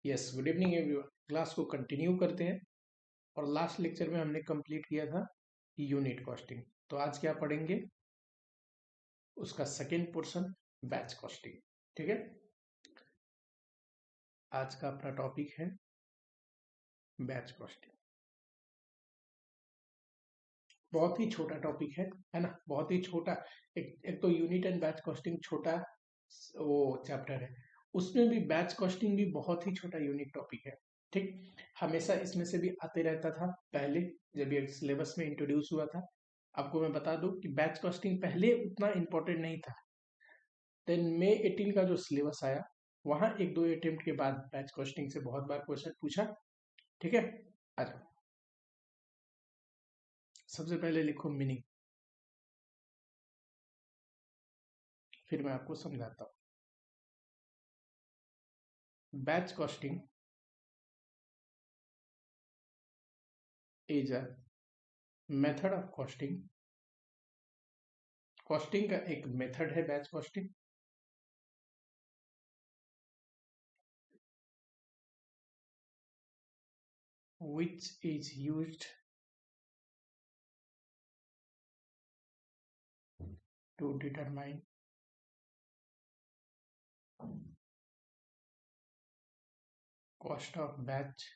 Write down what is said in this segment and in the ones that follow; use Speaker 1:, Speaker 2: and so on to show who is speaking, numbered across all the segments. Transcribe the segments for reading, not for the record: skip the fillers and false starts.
Speaker 1: Yes, good evening everyone. Class को continue करते हैं और लास्ट लेक्चर में हमने कंप्लीट किया था यूनिट कॉस्टिंग। तो आज क्या पढ़ेंगे, उसका सेकेंड पोर्शन, बैच कॉस्टिंग। ठीक है, आज का अपना टॉपिक है बैच कॉस्टिंग। बहुत ही छोटा टॉपिक है ना, बहुत ही छोटा। एक तो यूनिट एंड बैच कॉस्टिंग छोटा वो चैप्टर है, उसमें भी बैच कॉस्टिंग भी बहुत ही छोटा यूनिट टॉपिक है। ठीक, हमेशा इसमें से भी आते रहता था पहले, जब ये सिलेबस में इंट्रोड्यूस हुआ था। आपको मैं बता दूं कि बैच कॉस्टिंग पहले उतना इम्पोर्टेंट नहीं था। देन मई 18 का जो सिलेबस आया, वहां एक दो अटेम्प्ट के बाद बैच कॉस्टिंग से बहुत बार क्वेश्चन पूछा। ठीक है, अच्छा, सबसे पहले लिखो मीनिंग, फिर मैं आपको समझाता हूँ। Batch costing is a method of costing. Costing का एक मेथड है batch costing, which is used to determine cost of batch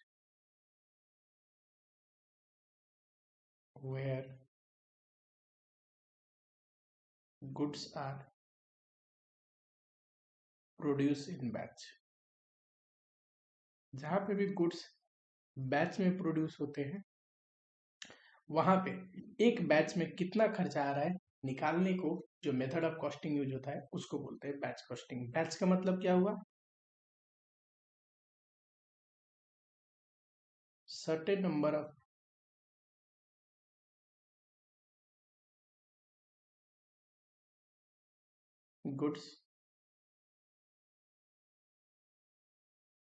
Speaker 1: where goods are produced in batch। जहां पे भी गुड्स बैच में प्रोड्यूस होते हैं, वहां पे एक बैच में कितना खर्चा आ रहा है निकालने को, जो मेथड ऑफ कॉस्टिंग यूज होता है उसको बोलते हैं बैच कॉस्टिंग। बैच का मतलब क्या हुआ, certain number of goods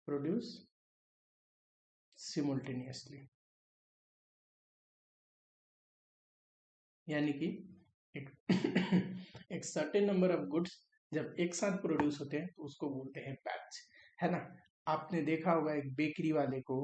Speaker 1: produce simultaneously. यानी कि एक एक सर्टेन नंबर ऑफ गुड्स जब एक साथ प्रोड्यूस होते हैं तो उसको बोलते हैं बैच, है ना। आपने देखा होगा एक बेकरी वाले को,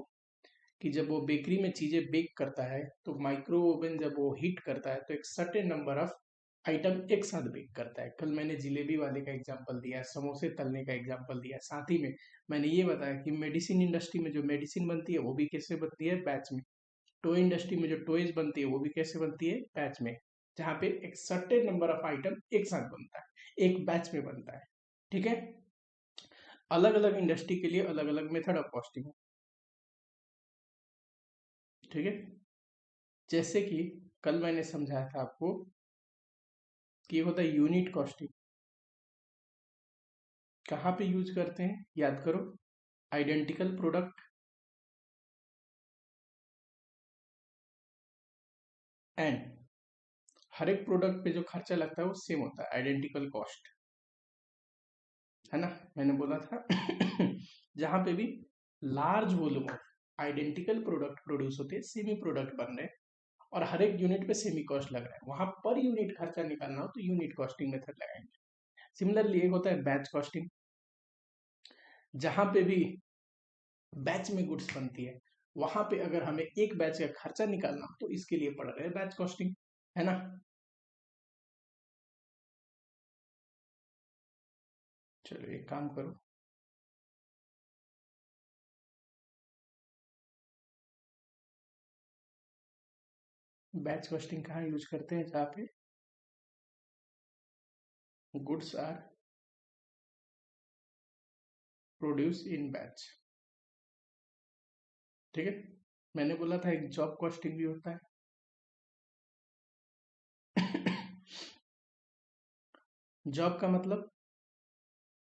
Speaker 1: कि जब वो बेकरी में चीजें बेक करता है तो माइक्रो ओवन जब वो हीट करता है तो एक सर्टेन नंबर ऑफ आइटम एक साथ बेक करता है। कल मैंने जिलेबी वाले का एग्जांपल दिया है, समोसे तलने का एग्जांपल दिया है, साथ ही में मैंने ये बताया कि मेडिसिन इंडस्ट्री में जो मेडिसिन बनती है वो भी कैसे बनती है, बैच में। टॉय इंडस्ट्री में जो टॉयज बनती है वो भी कैसे बनती है, बैच में। जहाँ पे एक सर्टेन नंबर ऑफ आइटम एक साथ बनता है, एक बैच में बनता है। ठीक है, अलग अलग इंडस्ट्री के लिए अलग अलग मेथड ऑफ कॉस्टिंग है। ठीक है, जैसे कि कल मैंने समझाया था आपको कि ये होता है यूनिट कॉस्टिंग। कहाँ पे यूज करते हैं, याद करो, आइडेंटिकल प्रोडक्ट एंड हर एक प्रोडक्ट पे जो खर्चा लगता है वो सेम होता है, आइडेंटिकल कॉस्ट, है ना। मैंने बोला था जहां पे भी large volume of identical product produce होते हैं, सेमी प्रोडक्ट बन रहे हैं और हर एक यूनिट पे सेमी कॉस्ट लग रहा है, वहां पर यूनिट खर्चा निकालना हो तो यूनिट कॉस्टिंग मेथड लगाएंगे। सिमिलरली एक होता है बैच कॉस्टिंग, जहां पे भी बैच में गुड्स बनती है, वहां पे अगर हमें एक बैच का खर्चा निकालना हो तो इसके लिए पड़ रहे हैं बैच कॉस्टिंग, है ना। चलो एक काम करो, बैच कॉस्टिंग कहाँ यूज करते हैं, जहाँ पे goods are produce in batch. ठीक है, मैंने बोला था एक जॉब कॉस्टिंग भी होता है। जॉब का मतलब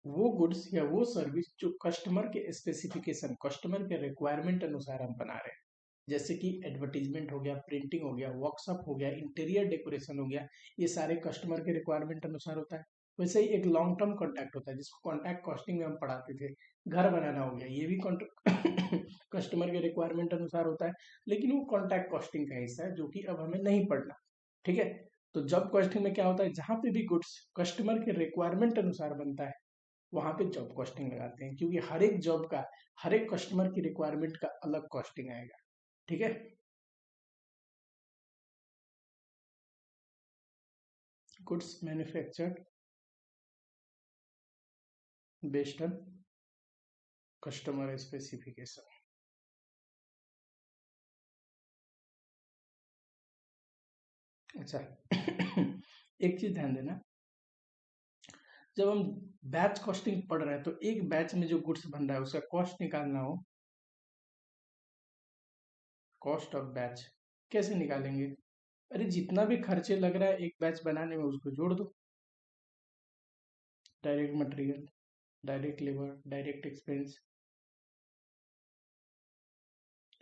Speaker 1: वो गुड्स या वो सर्विस जो कस्टमर के स्पेसिफिकेशन, कस्टमर के रिक्वायरमेंट अनुसार हम बना रहे हैं। जैसे कि एडवर्टीजमेंट हो गया, प्रिंटिंग हो गया, वर्कशॉप हो गया, इंटीरियर डेकोरेशन हो गया, ये सारे कस्टमर के रिक्वायरमेंट अनुसार होता है। वैसे ही एक लॉन्ग टर्म कॉन्ट्रैक्ट होता है जिसको कॉन्ट्रैक्ट कॉस्टिंग में हम पढ़ाते थे। घर बनाना हो गया, ये भी कस्टमर के रिक्वायरमेंट अनुसार होता है, लेकिन वो कॉन्ट्रैक्ट कॉस्टिंग का हिस्सा है जो कि अब हमें नहीं पढ़ना। ठीक है, तो जॉब कॉस्टिंग में क्या होता है, जहां पे भी गुड्स कस्टमर के रिक्वायरमेंट अनुसार बनता है, वहां पे जॉब कॉस्टिंग लगाते हैं, क्योंकि हर एक जॉब का, हर एक कस्टमर की रिक्वायरमेंट का अलग कॉस्टिंग आएगा। ठीक है, goods manufactured based on customer specification. अच्छा एक चीज ध्यान देना, जब हम बैच कॉस्टिंग पढ़ रहे हैं तो एक बैच में जो गुड्स बन रहा है उसका कॉस्ट निकालना हो, कॉस्ट ऑफ बैच कैसे निकालेंगे? अरे जितना भी खर्चे लग रहा है एक बैच बनाने में उसको जोड़ दो। Direct material, direct labour, direct expense,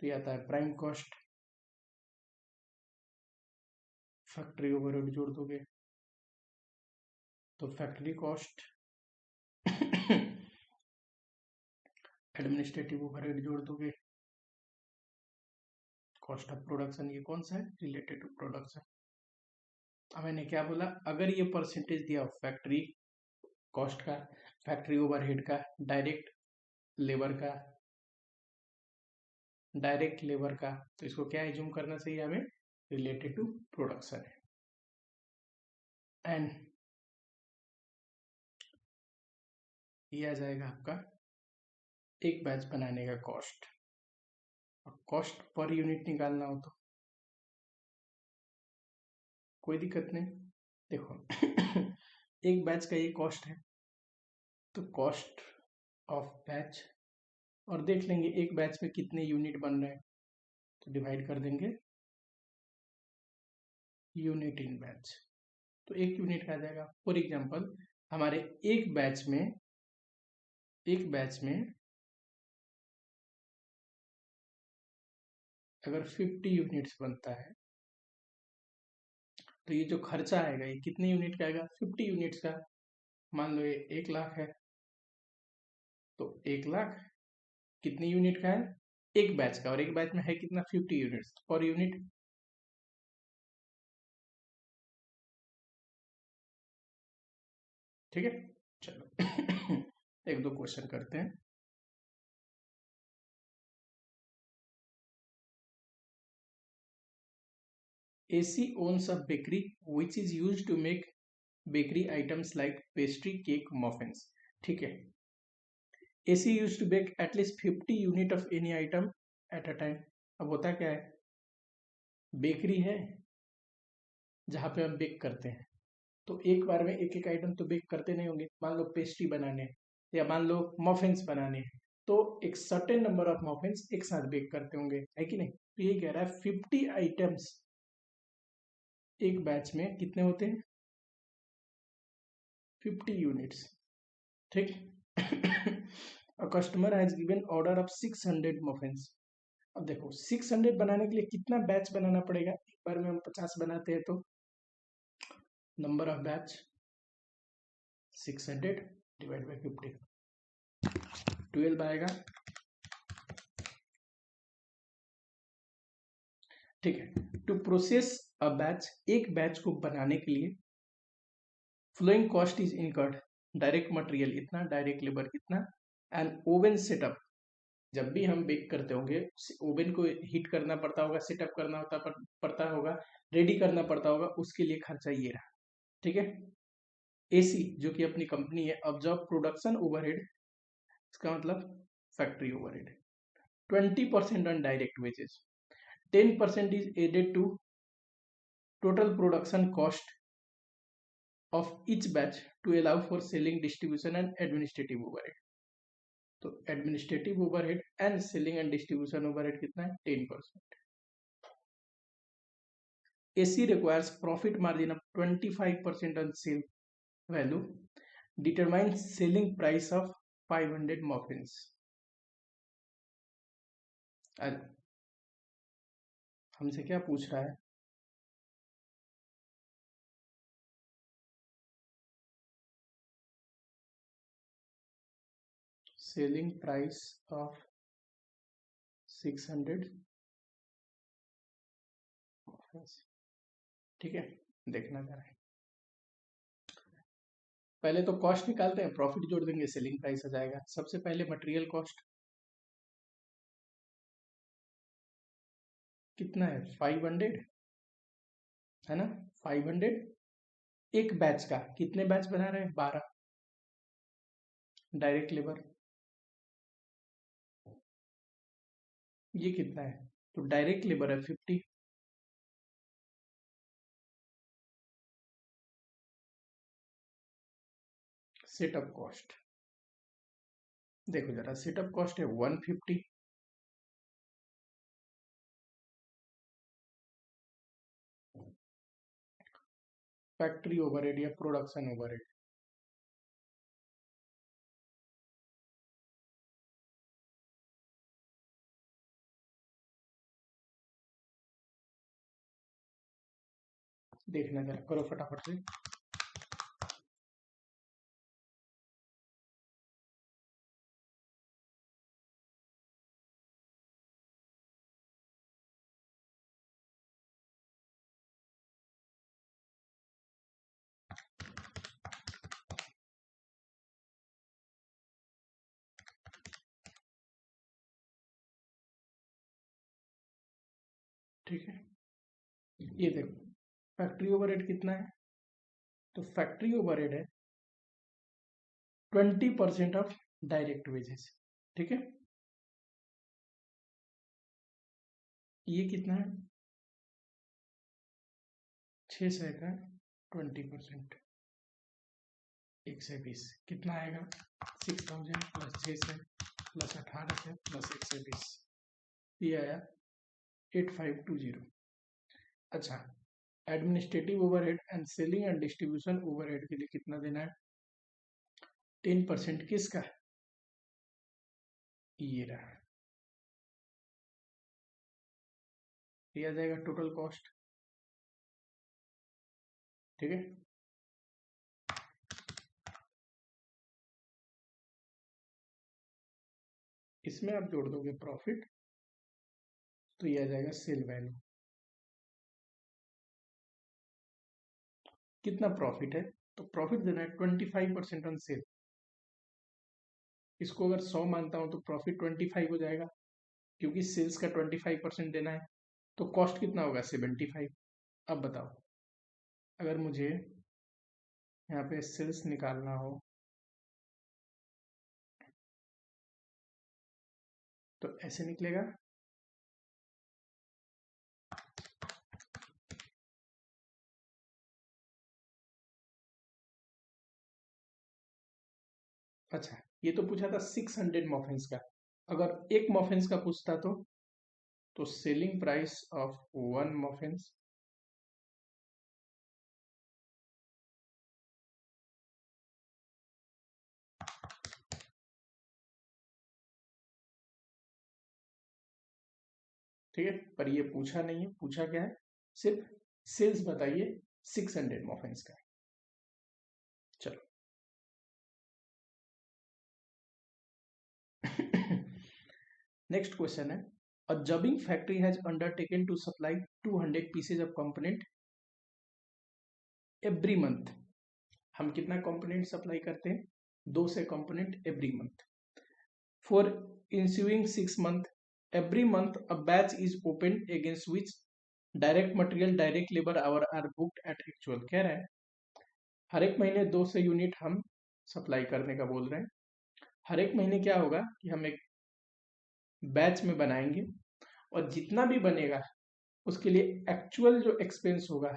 Speaker 1: तो ये आता है प्राइम कॉस्ट। फैक्ट्री ओवरहेड जोड़ दोगे तो फैक्ट्री कॉस्ट। एडमिनिस्ट्रेटिव ओवरहेड जोड़ दोगे, कॉस्ट ऑफ प्रोडक्शन। ये कौन सा है? Related to production. अब मैंने क्या बोला, अगर ये परसेंटेज दिया फैक्ट्री कॉस्ट का, फैक्ट्री ओवरहेड का, डायरेक्ट लेबर का, डायरेक्ट लेबर का, तो इसको क्या एज्यूम करना चाहिए हमें? रिलेटेड टू प्रोडक्शन है। एंड ये आ जाएगा आपका एक बैच बनाने का कॉस्ट। और कॉस्ट पर यूनिट निकालना हो तो कोई दिक्कत नहीं। देखो एक बैच का ये कॉस्ट है, तो कॉस्ट ऑफ बैच, और देख लेंगे एक बैच में कितने यूनिट बन रहे हैं, तो डिवाइड कर देंगे यूनिट इन बैच, तो एक यूनिट का आ जाएगा। फॉर एग्जांपल हमारे एक बैच में अगर 50 यूनिट्स बनता है तो ये जो खर्चा आएगा ये कितने यूनिट का आएगा? 50 यूनिट्स का। मान लो ये 1 लाख है, तो 1 लाख कितनी यूनिट का है? एक बैच का, और एक बैच में है कितना? 50 यूनिट्स पर यूनिट। ठीक है, चलो एक दो क्वेश्चन करते हैं। AC owns a bakery which is used to make bakery items like pastry, cake, muffins. ठीक है, AC used to bake at least 50 unit of any item at a time. अब होता क्या है, बेकरी है जहाँ पे हम बेक करते हैं, तो एक बार में एक एक आइटम तो बेक करते नहीं होंगे। मान लो पेस्ट्री बनाने हैं, या मान लो मफिन्स बनाने हैं, तो एक सर्टेन नंबर ऑफ मफिन्स एक साथ बेक करते होंगे, है कि नहीं? तो ये कह रहा है 50 आइटम्स एक बैच में कितने होते हैं? 50 यूनिट्स। ठीक a customer has given order of 600 muffins. अब देखो 600 बनाने के लिए कितना बैच बनाना पड़ेगा? एक बार में हम 50 बनाते हैं तो number of batch 600 divide by 50, 12 आएगा। ठीक है, टू प्रोसेस अ बैच, एक बैच को बनाने के लिए following cost is incurred, direct material इतना, डायरेक्ट लेबर इतना, एंड ओवन सेटअप, जब भी हम बेक करते होंगे ओवन को हीट करना पड़ता होगा, सेटअप करना पड़ता होगा, रेडी करना पड़ता होगा, उसके लिए खर्चा ये रहा। ठीक है, AC जो कि अपनी कंपनी है, ऑब्जॉर्व प्रोडक्शन ओवरहेड, इसका मतलब factory overhead, 20% on direct wages, 10% is added to total production cost of each batch to allow for selling, distribution and administrative overhead. तो administrative overhead and selling and distribution overhead कितना है? 10%। AC requires profit margin of 25% on sale value, determines selling price of 500 muffins. हमसे क्या पूछ रहा है? Selling price of 600 muffins। ठीक है, देखना जरा, पहले तो कॉस्ट निकालते हैं, प्रॉफिट जोड़ देंगे, सेलिंग प्राइस आ जाएगा। सबसे पहले मटेरियल कॉस्ट कितना है, 500 है ना, 500। एक बैच का कितने बैच बना रहे हैं, 12। डायरेक्ट लेबर ये कितना है, तो डायरेक्ट लेबर है 50। सेटअप कॉस्ट देखो जरा, सेटअप कॉस्ट है 150। फैक्ट्री ओवरहेड या प्रोडक्शन ओवरहेड, देखना जरा, करो फटाफट से। ठीक है, ये देखो फैक्ट्री ओवरहेड कितना है, तो फैक्ट्री ओवरहेड है 20% ऑफ डायरेक्ट वेजेस। ठीक है, ये कितना है, 600 का 20%, 120 कितना आएगा, 6000 प्लस 600 प्लस 1800 प्लस 120, ये आया 8520। अच्छा, administrative overhead and selling and distribution overhead के लिए कितना देना है, 10% किसका, ये रहा, दिया जाएगा टोटल कॉस्ट। ठीक है, इसमें आप जोड़ दोगे प्रॉफिट, तो ये आ जाएगा सेल वैल्यू। कितना प्रॉफिट है, तो प्रॉफिट देना है 25% ऑन सेल। इसको अगर 100 मानता हूं तो प्रॉफिट 25 हो जाएगा, क्योंकि सेल्स का 25% देना है। तो कॉस्ट कितना होगा, 75। अब बताओ, अगर मुझे यहाँ पे सेल्स निकालना हो तो ऐसे निकलेगा, अच्छा ये तो पूछा था 600 मॉफिन्स का, अगर एक मॉफिन्स का पूछता तो सेलिंग प्राइस ऑफ 1 मॉफिन्स ठीक है, पर ये पूछा नहीं है, पूछा क्या है, सिर्फ सेल्स बताइए 600 मॉफिन्स का। चलो नेक्स्ट क्वेश्चन है, a jobbing factory has undertaken to supply 200 pieces of component every month. हम कितना कंपोनेंट सप्लाई करते हैं, 200 component every month. For ensuing 6 month, every month a batch is open against which direct material direct labour hour are booked at actual. कह रहे हैं हर एक महीने 200 unit हम सप्लाई करने का बोल रहे हैं। हर एक महीने क्या होगा कि हम एक बैच में बनाएंगे, और जितना भी बनेगा उसके लिए एक्चुअल जो एक्सपेंस होगा,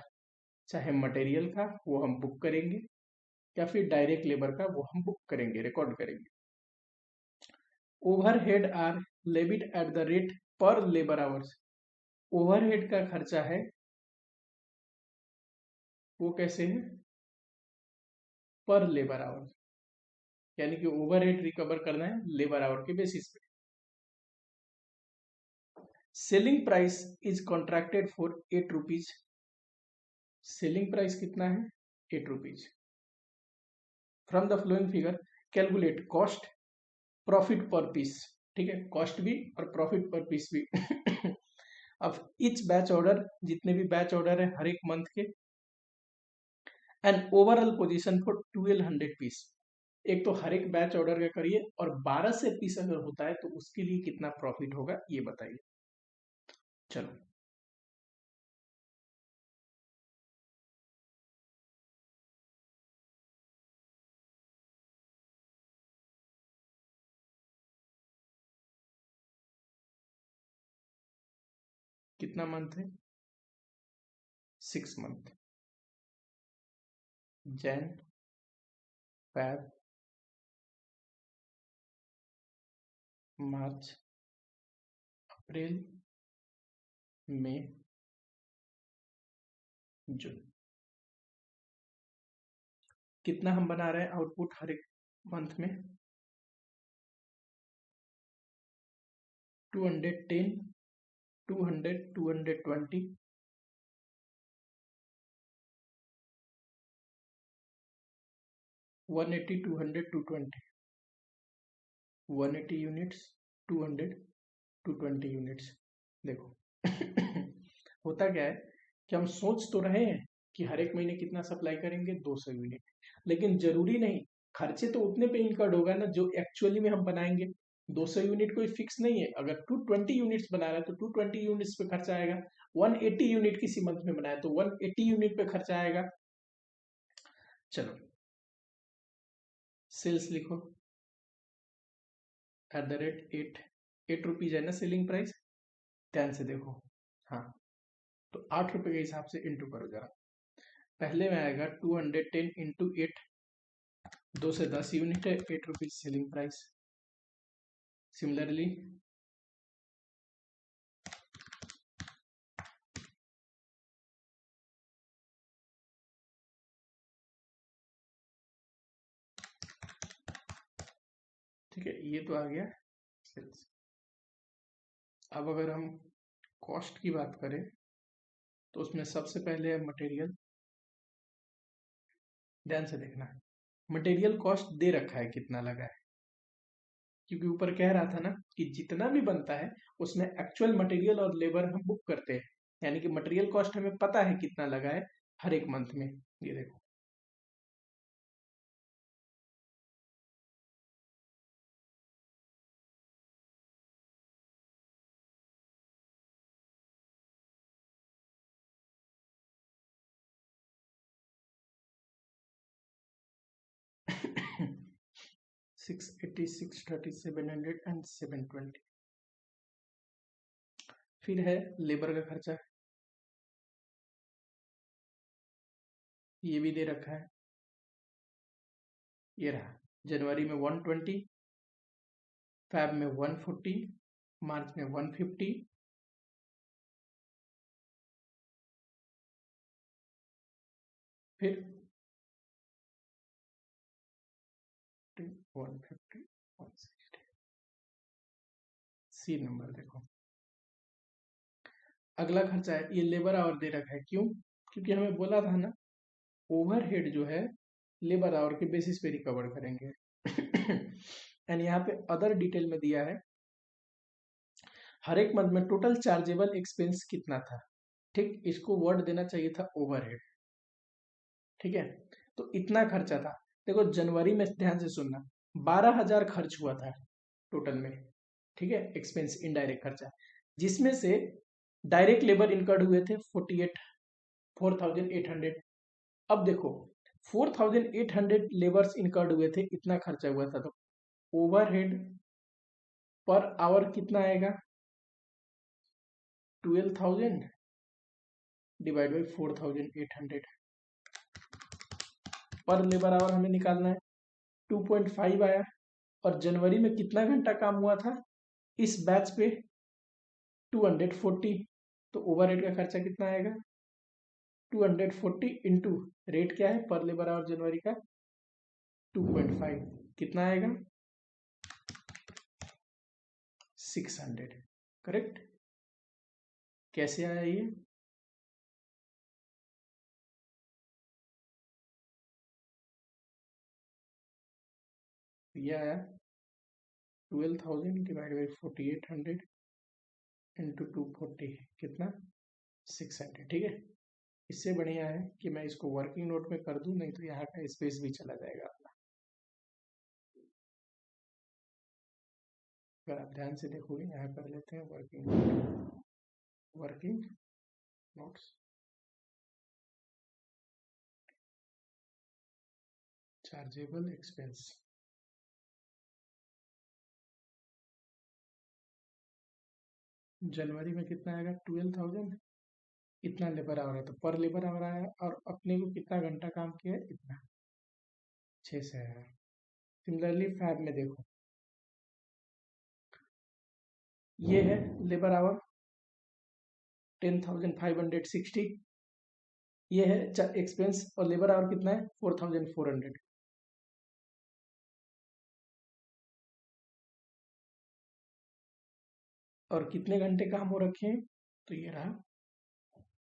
Speaker 1: चाहे मटेरियल का वो हम बुक करेंगे, या फिर डायरेक्ट लेबर का वो हम बुक करेंगे, रिकॉर्ड करेंगे। Overhead are levied at the rate per labour hours. Overhead का खर्चा है वो कैसे है, पर लेबर आवर, यानी कि ओवरहेड रिकवर करना है लेबर आवर के बेसिस पे। Selling price is contracted for 8 rupees. Selling price कितना है, 8 rupees. From the flowing figure calculate cost profit पर पीस। ठीक है, कॉस्ट भी और प्रॉफिट पर पीस भी। अब ईच बैच ऑर्डर, जितने भी बैच ऑर्डर है हर एक मंथ के, and overall position for 1200 piece. एक तो हर एक बैच ऑर्डर का करिए, और 12 से पीस अगर होता है तो उसके लिए कितना प्रॉफिट होगा ये बताइए। चलो, कितना मंथ है? 6 मंथ। जैन, फेब, मार्च, अप्रैल, मई, जून। कितना हम बना रहे हैं आउटपुट हर एक मंथ में? 210, 200, 220, 180, 200, 220, 180 यूनिट्स, 200, 220 यूनिट्स। देखो होता क्या है कि हम सोच तो रहे हैं कि हर एक महीने कितना सप्लाई करेंगे, 200 यूनिट, लेकिन जरूरी नहीं, खर्चे तो उतने पे इनकर्ड होगा ना जो एक्चुअली में हम बनाएंगे। 200 यूनिट कोई फिक्स नहीं है, अगर 220 यूनिट्स बना रहा है तो 220 यूनिट्स पे खर्चा आएगा। 180 यूनिट किसी मंथ में बनाया तो 180 यूनिट पे खर्चा आएगा। चलो, सेल्स लिखो, @8, 8 रुपीज है ना सेलिंग प्राइस। ध्यान से देखो, हाँ, तो 8 रुपए के हिसाब से इंटू करो जरा। पहले में आएगा 210 इंटू 8, 2 से 10 यूनिट है, 8 रुपीज सेलिंग प्राइस। सिमिलरली ठीक है, ये तो आ गया सेल्स। अब अगर हम कॉस्ट की बात करें तो उसमें सबसे पहले है मटेरियल। ध्यान से देखना, मटेरियल कॉस्ट दे रखा है कितना लगा है, क्योंकि ऊपर कह रहा था ना कि जितना भी बनता है उसमें एक्चुअल मटेरियल और लेबर हम बुक करते हैं, यानी कि मटेरियल कॉस्ट हमें पता है कितना लगा है हर एक मंथ में। ये देखो, सिक्स एटी, 630, 700 एंड 720। फिर है लेबर का खर्चा, ये भी दे रखा है, ये रहा। जनवरी में 120, फैब में 140, मार्च में 150, फिर 150, 160। सी नंबर देखो, अगला खर्चा है, ये लेबर आवर दे रखा है। क्यों? क्योंकि हमें बोला था ना, ओवरहेड जो है लेबर आवर के बेसिस पे रिकवर करेंगे। एंड यहाँ पे अदर डिटेल में दिया है, हर एक मंथ में टोटल चार्जेबल एक्सपेंस कितना था। ठीक, इसको वर्ड देना चाहिए था ओवरहेड। ठीक है, तो इतना खर्चा था। देखो जनवरी में, ध्यान से सुनना, 12,000 खर्च हुआ था टोटल में। ठीक है, एक्सपेंस इनडायरेक्ट खर्चा, जिसमें से डायरेक्ट लेबर इनकर्ड हुए थे 4,800। अब देखो, 4,800 लेबर्स इनकर्ड हुए थे, इतना खर्चा हुआ था, तो ओवरहेड पर आवर कितना आएगा? 12,000 डिवाइड बाई 4,800 पर लेबर आवर हमें निकालना है। 2.5 आया। और जनवरी में कितना घंटा काम हुआ था इस बैच पे? 240। तो ओवरहेड का खर्चा कितना आएगा? 240 इंटू रेट क्या है पर लेबर आवर जनवरी का? 2.5, कितना आएगा? 600। करेक्ट? कैसे आया ये? ये आया 12,000 डिवाइड बाई 4,800 इंटू 240, कितना? 600। ठीक है, इससे बढ़िया है कि मैं इसको वर्किंग नोट में कर दूं, नहीं तो यहाँ का स्पेस भी चला जाएगा अपना। अगर आप ध्यान से देखोगे, यहाँ कर लेते हैं working note, working notes, chargeable expense. जनवरी में कितना आएगा? 12,000। इतना लेबर आवर है तो पर लेबर आवर आया, और अपने को कितना घंटा काम किया है? इतना, 6 से आया। सिमिलरली फैब में देखो, ये है लेबर आवर 10,560, ये है एक्सपेंस, और लेबर आवर कितना है? 4,400। और कितने घंटे काम हो रखे हैं? तो ये रहा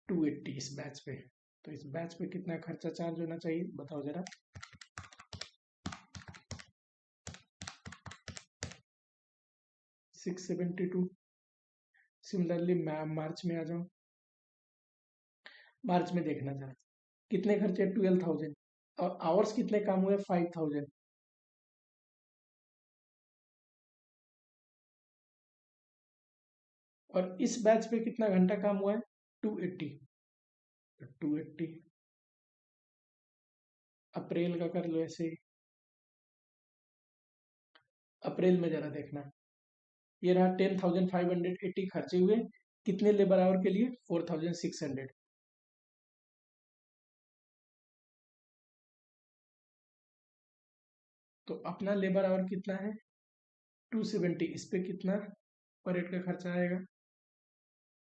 Speaker 1: 280 इस बैच पे। तो इस बैच पे कितना खर्चा चार्ज होना चाहिए, बताओ जरा। 672। सिमिलरली मैं मार्च में आ जाऊं, मार्च में देखना जरा कितने खर्चे? 12,000। और आवर्स कितने काम हुए? 5,000। और इस बैच पे कितना घंटा काम हुआ है? 280। तो 280 अप्रैल का कर लो ऐसे ही। अप्रैल में जरा देखना, ये रहा 10,580 खर्चे हुए, कितने लेबर आवर के लिए? 4,600। तो अपना लेबर आवर कितना है? 270। इस पे कितना पर हेड का खर्चा आएगा?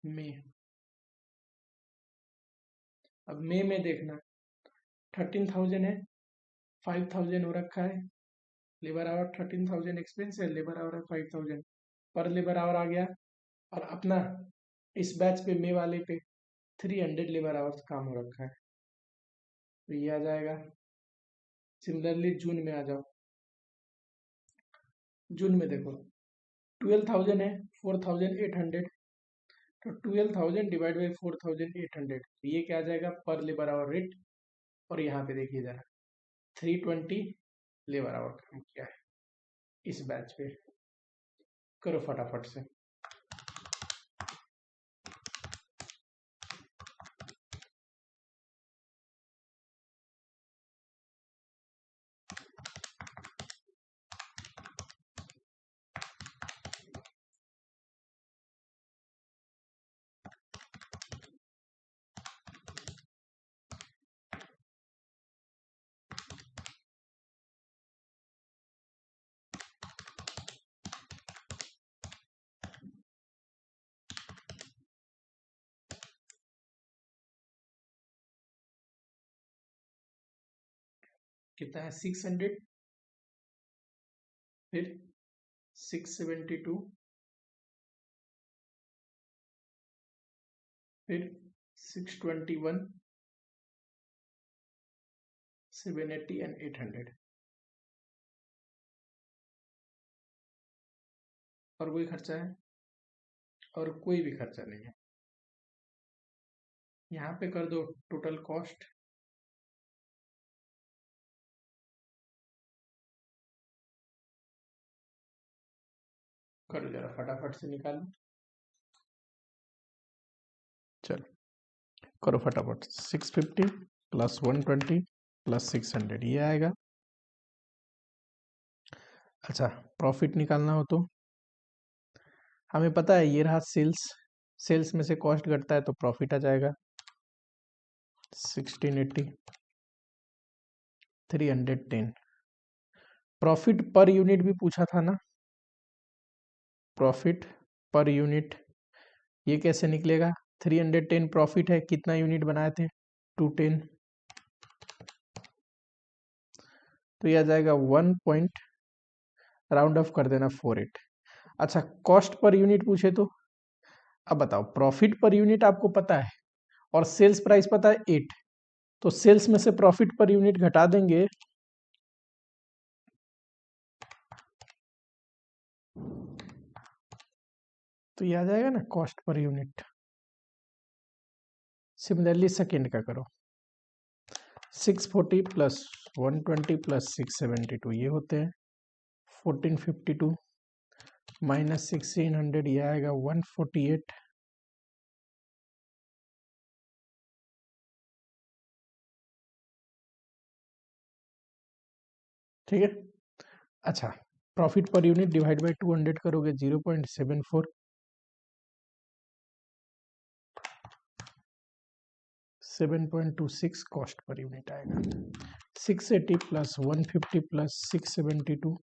Speaker 1: में, अब में देखना, 13,000 है, 5,000 हो रखा है, लेबर आवर 13,000 एक्सपेंस है, लेबर आवर है 5,000, पर लेबर आवर आ गया। और अपना इस बैच पे मे वाले पे 300 लेबर आवर्स काम हो रखा है, तो ये आ जाएगा। सिमिलरली जून में आ जाओ, जून में देखो 12,000 है, 4,800। तो 12,000 डिवाइड बाई 4,800, ये क्या आ जाएगा? पर लेबर आवर रेट। और यहाँ पे देखिए जरा, 320 लेबर आवर काम किया है इस बैच पे। करो फटाफट से। कितना है? 600, फिर 672, फिर 621, 780 एंड 800। और कोई खर्चा है? और कोई भी खर्चा नहीं है। यहाँ पे कर दो टोटल कॉस्ट, करो जरा फटाफट से निकालो। चलो करो फटाफट, 650 प्लस 120 प्लस 600, ये आएगा। अच्छा, प्रॉफिट निकालना हो तो हमें पता है, ये रहा सेल्स, सेल्स में से कॉस्ट घटता है तो प्रॉफिट आ जाएगा। 1680, 310। प्रॉफिट पर यूनिट भी पूछा था ना, प्रॉफिट पर यूनिट, ये कैसे निकलेगा? 310 प्रॉफिट है, कितना यूनिट बनाए थे? 210। तो ये आ जाएगा 1 पॉइंट, राउंड ऑफ कर देना 48। अच्छा, कॉस्ट पर यूनिट पूछे तो अब बताओ, प्रॉफिट पर यूनिट आपको पता है और सेल्स प्राइस पता है 8, तो सेल्स में से प्रॉफिट पर यूनिट घटा देंगे, तो ये आ जाएगा ना cost per unit. Similarly second का करो, 640 प्लस 120 प्लस 672 ये होते हैं 1452 माइनस 1600 ये आएगा 148, ठीक है। अच्छा, profit per unit divide by 200 करोगे 0.74, 7.26 कॉस्ट पर यूनिट आएगा। 680 प्लस 150 प्लस 672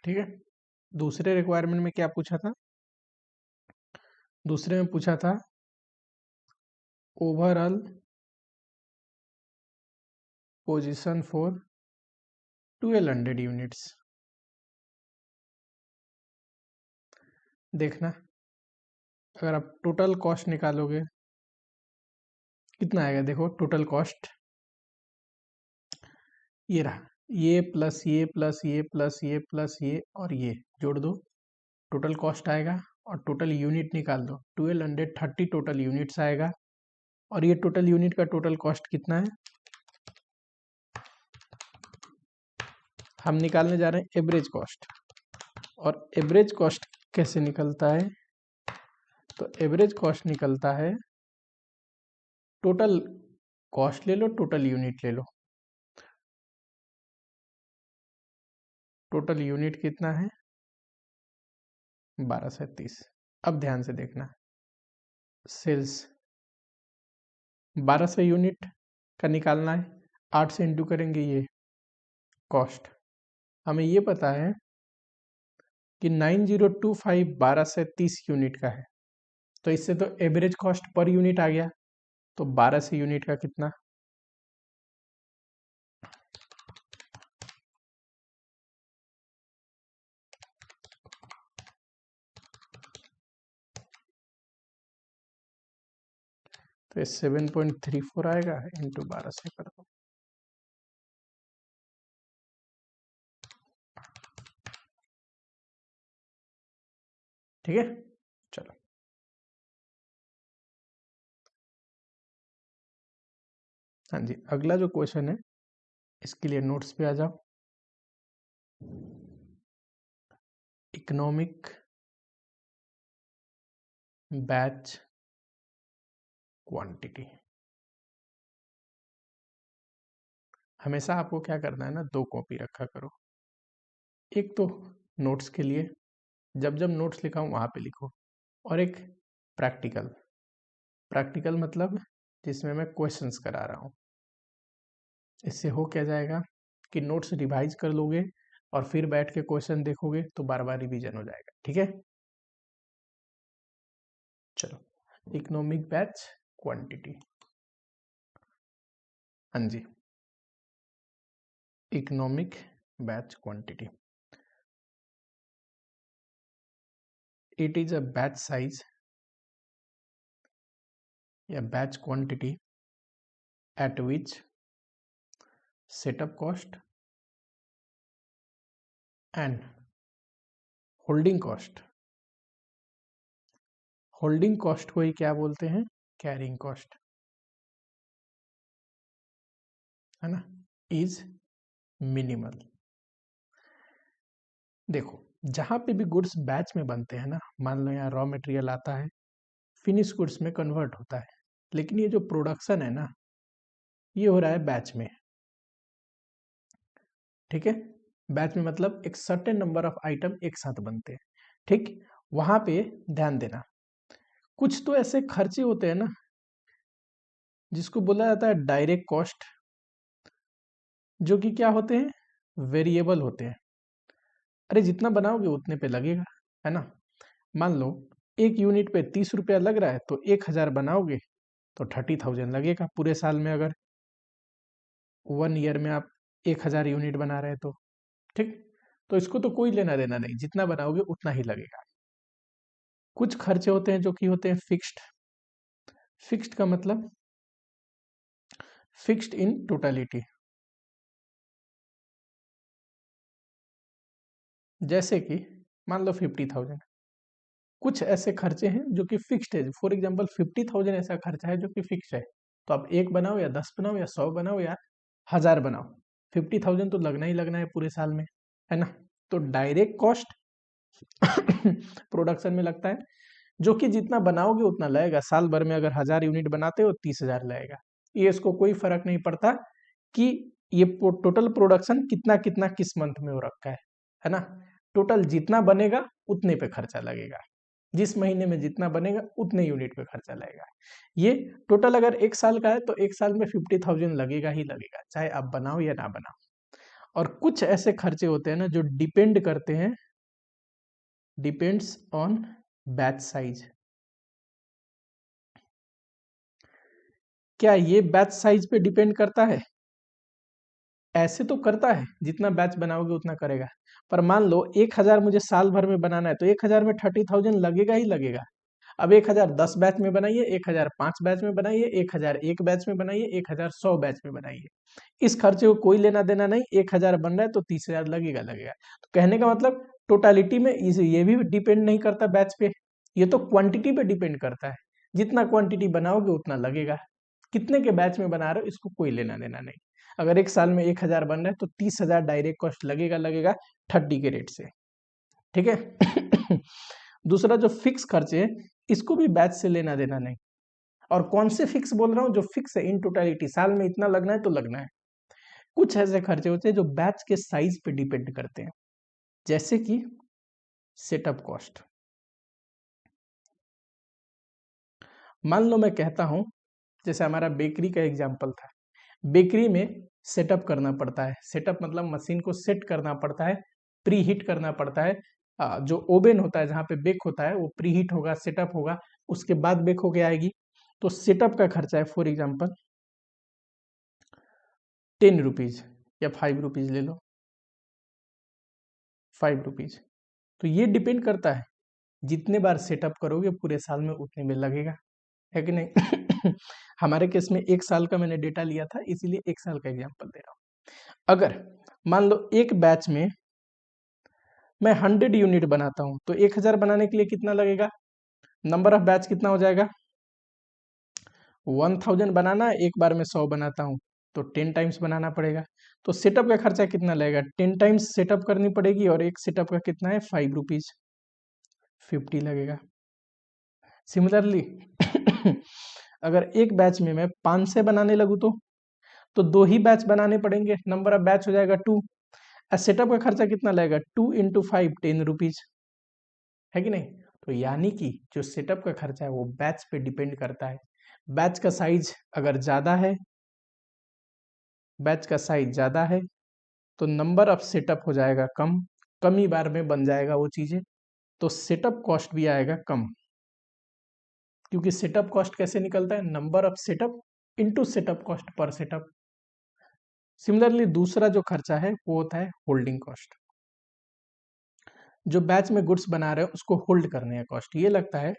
Speaker 1: ठीक है। दूसरे रिक्वायरमेंट में क्या पूछा था? दूसरे में पूछा था ओवरऑल पोजीशन फॉर 1200 यूनिट्स। देखना, अगर आप टोटल कॉस्ट निकालोगे कितना आएगा, देखो टोटल कॉस्ट ये रहा, ये प्लस ये प्लस ये प्लस ये प्लस ये और ये जोड़ दो, टोटल कॉस्ट आएगा। और टोटल यूनिट निकाल दो, 1230 टोटल यूनिट्स आएगा। और ये टोटल यूनिट का टोटल कॉस्ट कितना है, हम निकालने जा रहे हैं एवरेज कॉस्ट। और एवरेज कॉस्ट कैसे निकलता है, तो एवरेज कॉस्ट निकलता है टोटल कॉस्ट ले लो, टोटल यूनिट ले लो। टोटल यूनिट कितना है, 1230। अब ध्यान से देखना, सेल्स 1200 यूनिट का निकालना है, 8 से इंटू करेंगे ये कॉस्ट। हमें ये पता है कि 9025 1230 यूनिट का है, तो इससे तो एवरेज कॉस्ट पर यूनिट आ गया। तो 1200 यूनिट का कितना, तो 7.34 आएगा, इंटू 12 से कर दो। ठीक है, चलो हाँ जी, अगला जो क्वेश्चन है इसके लिए नोट्स पे आ जाओ। Economic batch quantity. हमेशा आपको क्या करना है ना, 2 कॉपी रखा करो। एक तो नोट्स के लिए, जब जब नोट्स लिखाऊं वहां पे लिखो। और एक प्रैक्टिकल, प्रैक्टिकल मतलब जिसमें मैं क्वेश्चंस करा रहा हूँ। इससे हो क्या जाएगा कि नोट्स रिवाइज कर लोगे और फिर बैठ के क्वेश्चन देखोगे तो बार बार रिवीजन हो जाएगा। ठीक है, चलो इकोनॉमिक बैच क्वांटिटी। हाँ जी, economic batch quantity, it is a batch size या batch quantity at which setup cost and holding cost को ही क्या बोलते हैं, कैरिंग कॉस्ट, है ना, इज मिनिमल। देखो जहां पे भी गुड्स बैच में बनते हैं ना, मान लो यहाँ रॉ मटेरियल आता है, फिनिश गुड्स में कन्वर्ट होता है, लेकिन ये जो प्रोडक्शन है ना, ये हो रहा है बैच में, ठीक है। बैच में मतलब एक सर्टेन नंबर ऑफ आइटम एक साथ बनते हैं, ठीक। वहां पे ध्यान देना, कुछ तो ऐसे खर्चे होते हैं ना जिसको बोला जाता है डायरेक्ट कॉस्ट, जो कि क्या होते हैं, वेरिएबल होते हैं। अरे जितना बनाओगे उतने पे लगेगा, है ना। मान लो एक यूनिट पे 30 रुपया लग रहा है, तो 1000 बनाओगे तो 30,000 लगेगा पूरे साल में, अगर 1 ईयर में आप 1000 यूनिट बना रहे हैं तो, ठीक। तो इसको तो कोई लेना देना नहीं, जितना बनाओगे उतना ही लगेगा। कुछ खर्चे होते हैं जो कि होते हैं फिक्स्ड। फिक्स्ड का मतलब फिक्स्ड इन टोटलिटी, जैसे कि मान लो 50,000। कुछ ऐसे खर्चे हैं जो कि फिक्स्ड है, फॉर एग्जांपल 50,000 ऐसा खर्चा है जो कि फिक्स है, तो आप 1 बनाओ या 10 बनाओ या 100 बनाओ या 1000 बनाओ, 50,000 तो लगना ही लगना है पूरे साल में, है ना। तो डायरेक्ट कॉस्ट प्रोडक्शन में लगता है, जो कि जितना बनाओगे उतना लगेगा। साल भर में अगर 1000 यूनिट बनाते हो 30,000 लगेगा। ये इसको कोई फर्क नहीं पड़ता कि ये टोटल प्रोडक्शन कितना कितना किस मंथ में हो रखा है ना। टोटल जितना बनेगा उतने पे खर्चा लगेगा, जिस महीने में जितना बनेगा उतने यूनिट पे खर्चा लगेगा। ये टोटल अगर एक साल का है तो एक साल में 50,000 लगेगा ही लगेगा, चाहे आप बनाओ या ना बनाओ। और कुछ ऐसे खर्चे होते हैं ना जो डिपेंड करते हैं, डिपेंड्स ऑन बैच साइज। क्या ये बैच साइज पे डिपेंड करता है? ऐसे तो करता है, जितना बैच बनाओगे उतना करेगा। पर मान लो 1000 मुझे साल भर में बनाना है, तो 1000 में 30,000 लगेगा ही लगेगा। अब 1000 10 बैच में बनाइए, 1000 5 बैच में बनाइए, 1000 एक बैच में बनाइए, 1000 100 बैच में बनाइए, इस खर्चे को कोई लेना देना नहीं। 1000 बन रहा है तो 30,000 लगेगा लगेगा। तो कहने का मतलब टोटालिटी में ये भी डिपेंड नहीं करता बैच पे, ये तो क्वांटिटी पे डिपेंड करता है। जितना क्वांटिटी बनाओगे उतना लगेगा, कितने के बैच में बना रहे हो इसको कोई लेना देना नहीं। अगर एक साल में 1000 बन रहा है तो 30,000 डायरेक्ट कॉस्ट लगेगा लगेगा 30 के रेट से, ठीक है। दूसरा जो फिक्स खर्चे है, इसको भी बैच से लेना देना नहीं। और कौन से फिक्स बोल रहा हूँ, जो फिक्स है इन टोटलिटी, साल में इतना लगना है तो लगना है। कुछ ऐसे खर्चे होते हैं जो बैच के साइज पे डिपेंड करते हैं, जैसे कि सेटअप कॉस्ट। मान लो मैं कहता हूं, जैसे हमारा बेकरी का एग्जाम्पल था, बेकरी में सेटअप करना पड़ता है। सेटअप मतलब मशीन को सेट करना पड़ता है, प्री हीट करना पड़ता है। जो ओवन होता है जहाँ पे बेक होता है वो प्री हीट होगा, सेटअप होगा, उसके बाद बेक होके आएगी। तो सेटअप का खर्चा है फॉर एग्जाम्पल 10 रुपीज या 5 रुपीज ले लो, 5 रुपीज। तो ये डिपेंड करता है, जितने बार सेटअप करोगे पूरे साल में उतने में लगेगा, है कि नहीं। हमारे केस में एक साल का मैंने डेटा लिया था, इसीलिए एक साल का एग्जांपल दे रहा हूं। अगर मान लो एक बैच में मैं 100 यूनिट बनाता हूं, तो 1000 बनाने के लिए कितना लगेगा, नंबर ऑफ बैच कितना हो जाएगा, 1000 बनाना है, एक बार में 100 बनाता हूं तो 10 टाइम्स बनाना पड़ेगा। तो सेटअप का खर्चा कितना लगेगा, 10 टाइम्स सेटअप करनी पड़ेगी, और एक सेटअप का कितना है 5 रुपीज, 50 लगेगा। सिमिलरली अगर एक बैच में मैं 500 बनाने लगूँ तो 2 ही बैच बनाने पड़ेंगे, नंबर ऑफ बैच हो जाएगा 2। सेटअप का खर्चा कितना लगेगा, 2 इंटू 5 10 रुपीज, है कि नहीं। तो यानी कि जो सेटअप का खर्चा है वो बैच पे डिपेंड करता है। बैच का साइज अगर ज़्यादा है, बैच का साइज ज़्यादा है तो नंबर ऑफ सेटअप हो जाएगा कम, कम ही बार में बन जाएगा वो चीज़ें, तो सेटअप कॉस्ट भी आएगा कम। क्योंकि सेटअप कॉस्ट कैसे निकलता है, number of setup into setup cost per setup. Similarly दूसरा जो खर्चा है वो होता है होल्डिंग कॉस्ट। जो बैच में गुड्स बना रहे हैं उसको होल्ड करने का कॉस्ट, ये लगता है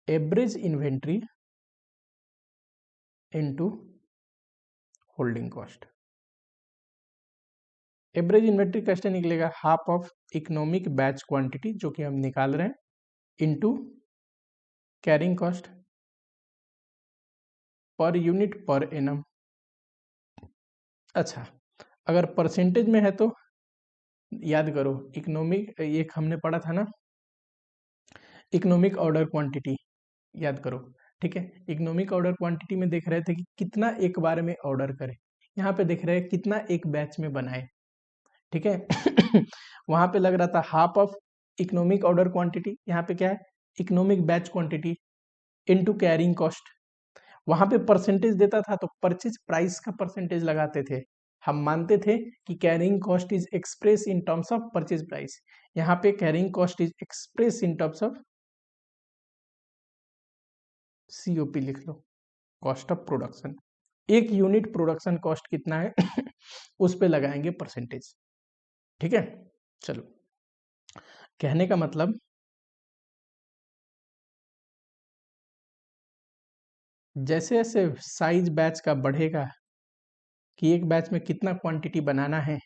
Speaker 1: average inventory into holding cost. Average inventory कैसे निकलेगा? Half of economic batch quantity जो कि हम निकाल रहे हैं into carrying cost per unit per annum. अच्छा, अगर परसेंटेज में है तो याद करो, इकोनॉमिक एक हमने पढ़ा था ना, इकोनॉमिक ऑर्डर क्वांटिटी, याद करो। ठीक है, इकोनॉमिक ऑर्डर क्वांटिटी में देख रहे थे कि कितना एक बार में ऑर्डर करे, यहाँ पे देख रहे हैं कितना एक बैच में बनाए। ठीक है वहां पे लग रहा था half of economic order quantity, यहाँ पे क्या है? Economic batch quantity into carrying cost. वहां पे परसेंटेज देता था तो परचेज प्राइस का परसेंटेज लगाते थे, हम मानते थे कि carrying cost is express in terms of purchase price. यहाँ पे carrying cost is express in terms of COP, लिख लो, कॉस्ट ऑफ प्रोडक्शन। एक यूनिट प्रोडक्शन कॉस्ट कितना है उस पे लगाएंगे परसेंटेज। ठीक है, चलो, कहने का मतलब जैसे जैसे साइज बैच का बढ़ेगा कि एक बैच में कितना क्वांटिटी बनाना है,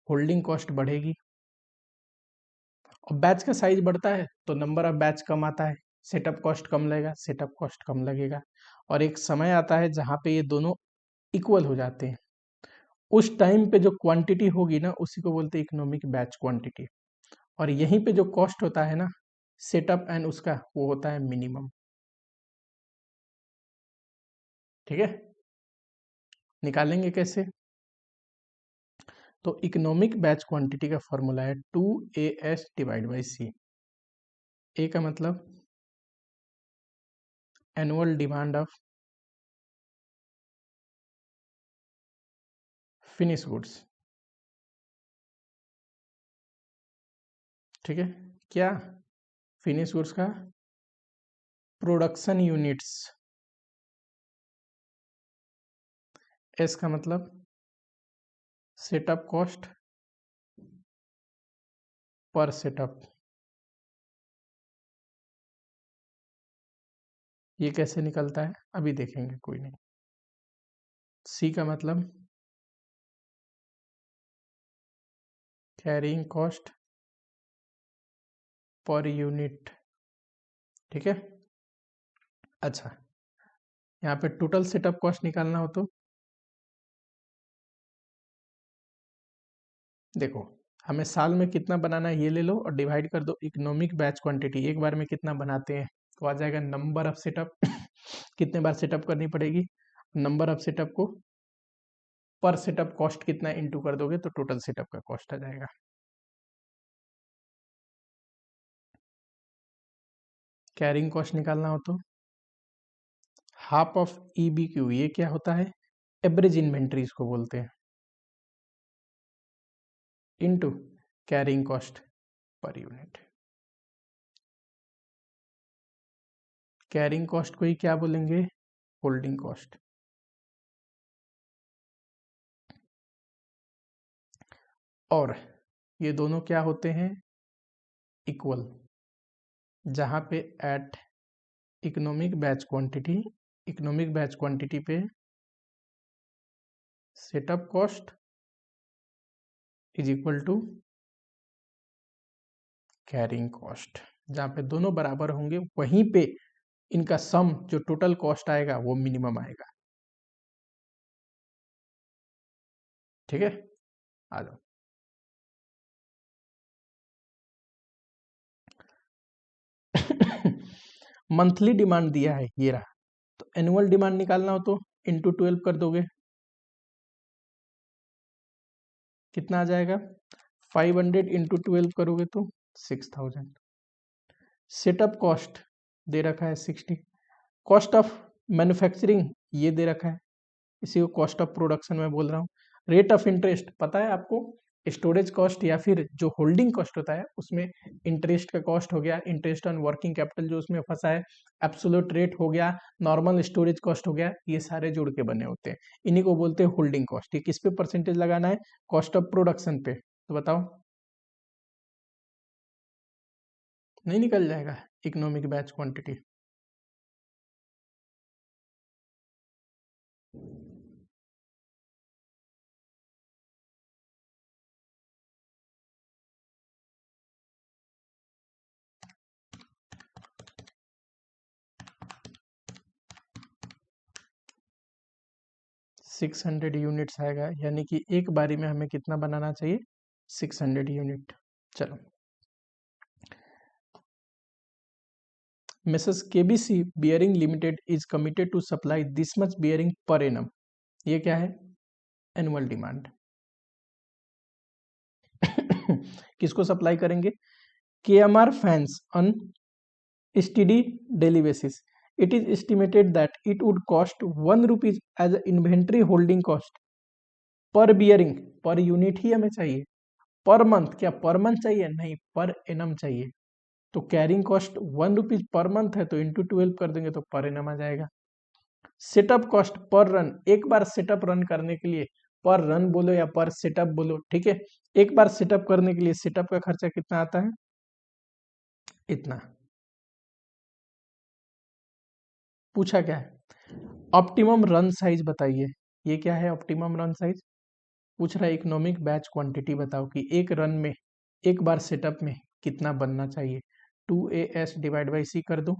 Speaker 1: होल्डिंग कॉस्ट बढ़ेगी। और बैच का साइज बढ़ता है तो नंबर ऑफ बैच कम आता है, सेटअप कॉस्ट कम लगेगा, सेटअप कॉस्ट कम लगेगा। और एक समय आता है जहां पे ये दोनों इक्वल हो जाते हैं, उस टाइम पे जो क्वांटिटी होगी ना उसी को बोलते हैं इकोनॉमिक बैच क्वांटिटी। और यहीं पे जो कॉस्ट होता है ना सेटअप एंड उसका, वो होता है मिनिमम। ठीक है, निकालेंगे कैसे? तो इकोनॉमिक बैच क्वांटिटी का फॉर्मूला है 2AS डिवाइड बाई सी। ए का मतलब annual demand of finish goods. ठीक है, क्या? फिनिश गुड्स का प्रोडक्शन यूनिट्स। एस का मतलब सेटअप कॉस्ट पर सेटअप। ये कैसे निकलता है अभी देखेंगे, कोई नहीं। सी का मतलब कैरिंग कॉस्ट पर यूनिट। ठीक है, अच्छा, यहाँ पे टोटल सेटअप कॉस्ट निकालना हो तो देखो, हमें साल में कितना बनाना है ये ले लो और डिवाइड कर दो इकोनॉमिक बैच क्वांटिटी, एक बार में कितना बनाते हैं तो आ जाएगा नंबर ऑफ सेटअप कितने बार सेटअप करनी पड़ेगी, नंबर ऑफ सेटअप को पर सेटअप कॉस्ट कितना इंटू कर दोगे तो टोटल सेटअप का कॉस्ट आ जाएगा। कैरिंग कॉस्ट निकालना हो तो हाफ ऑफ EBQ, ये क्या होता है? एवरेज इन्वेंट्री इसको बोलते हैं, into carrying cost per unit. Carrying cost को ही क्या बोलेंगे? Holding cost. और ये दोनों क्या होते हैं? इक्वल, जहां पे at economic batch quantity, economic batch quantity पे setup cost is equal to carrying cost, जहां पे दोनों बराबर होंगे वहीं पे इनका सम जो टोटल कॉस्ट आएगा वो मिनिमम आएगा। ठीक है, आ जाओ मंथली डिमांड दिया है ये रहा, तो एनुअल डिमांड निकालना हो तो इंटू 12 कर दोगे, कितना आ जाएगा? 500 इंटू 12 करोगे तो 6000। सेटअप कॉस्ट दे रखा है 60, कॉस्ट ऑफ मैन्युफैक्चरिंग ये दे रखा है, इसी को कॉस्ट ऑफ प्रोडक्शन में बोल रहा हूँ। रेट ऑफ इंटरेस्ट पता है आपको, स्टोरेज कॉस्ट या फिर जो होल्डिंग कॉस्ट होता है उसमें इंटरेस्ट का कॉस्ट हो गया, इंटरेस्ट ऑन वर्किंग कैपिटल जो उसमें फंसा है, एब्सोल्यूट रेट हो गया, नॉर्मल स्टोरेज कॉस्ट हो गया, ये सारे जुड़ के बने होते हैं। इन्हीं को बोलते हैं होल्डिंग कॉस्ट। ये किस पे परसेंटेज लगाना है? कॉस्ट ऑफ प्रोडक्शन पे। तो बताओ, नहीं निकल जाएगा इकोनॉमिक बैच क्वांटिटी? 600 यूनिट्स आएगा, यानी कि एक बारी में हमें कितना बनाना चाहिए? 600 यूनिट। चलो, Mrs. KBC Bearing Limited is committed to supply this much bearing per annum. ये क्या है? Annual demand. किसको सप्लाई करेंगे? KMR fans on study daily basis. It is estimated that it would cost 1 rupees as inventory holding cost per bearing. Per unit ही हमें चाहिए, per month क्या per month चाहिए? नहीं, पर एनम चाहिए। तो carrying cost 1 rupees per month है, तो इंटू 12 कर देंगे तो पर एनम आ जाएगा। सेटअप कॉस्ट पर रन, एक बार सेटअप रन करने के लिए, पर रन बोलो या पर सेटअप बोलो, ठीक है, एक बार सेटअप करने के लिए सेटअप का खर्चा कितना आता है? इतना। पूछा क्या है? ऑप्टिमम रन साइज बताइए। ये क्या है ऑप्टिमम रन साइज? पूछ रहा है इकोनॉमिक बैच क्वांटिटी बताओ कि एक रन में, एक बार सेटअप में कितना बनना चाहिए। 2AS डिवाइड बाई सी कर दो।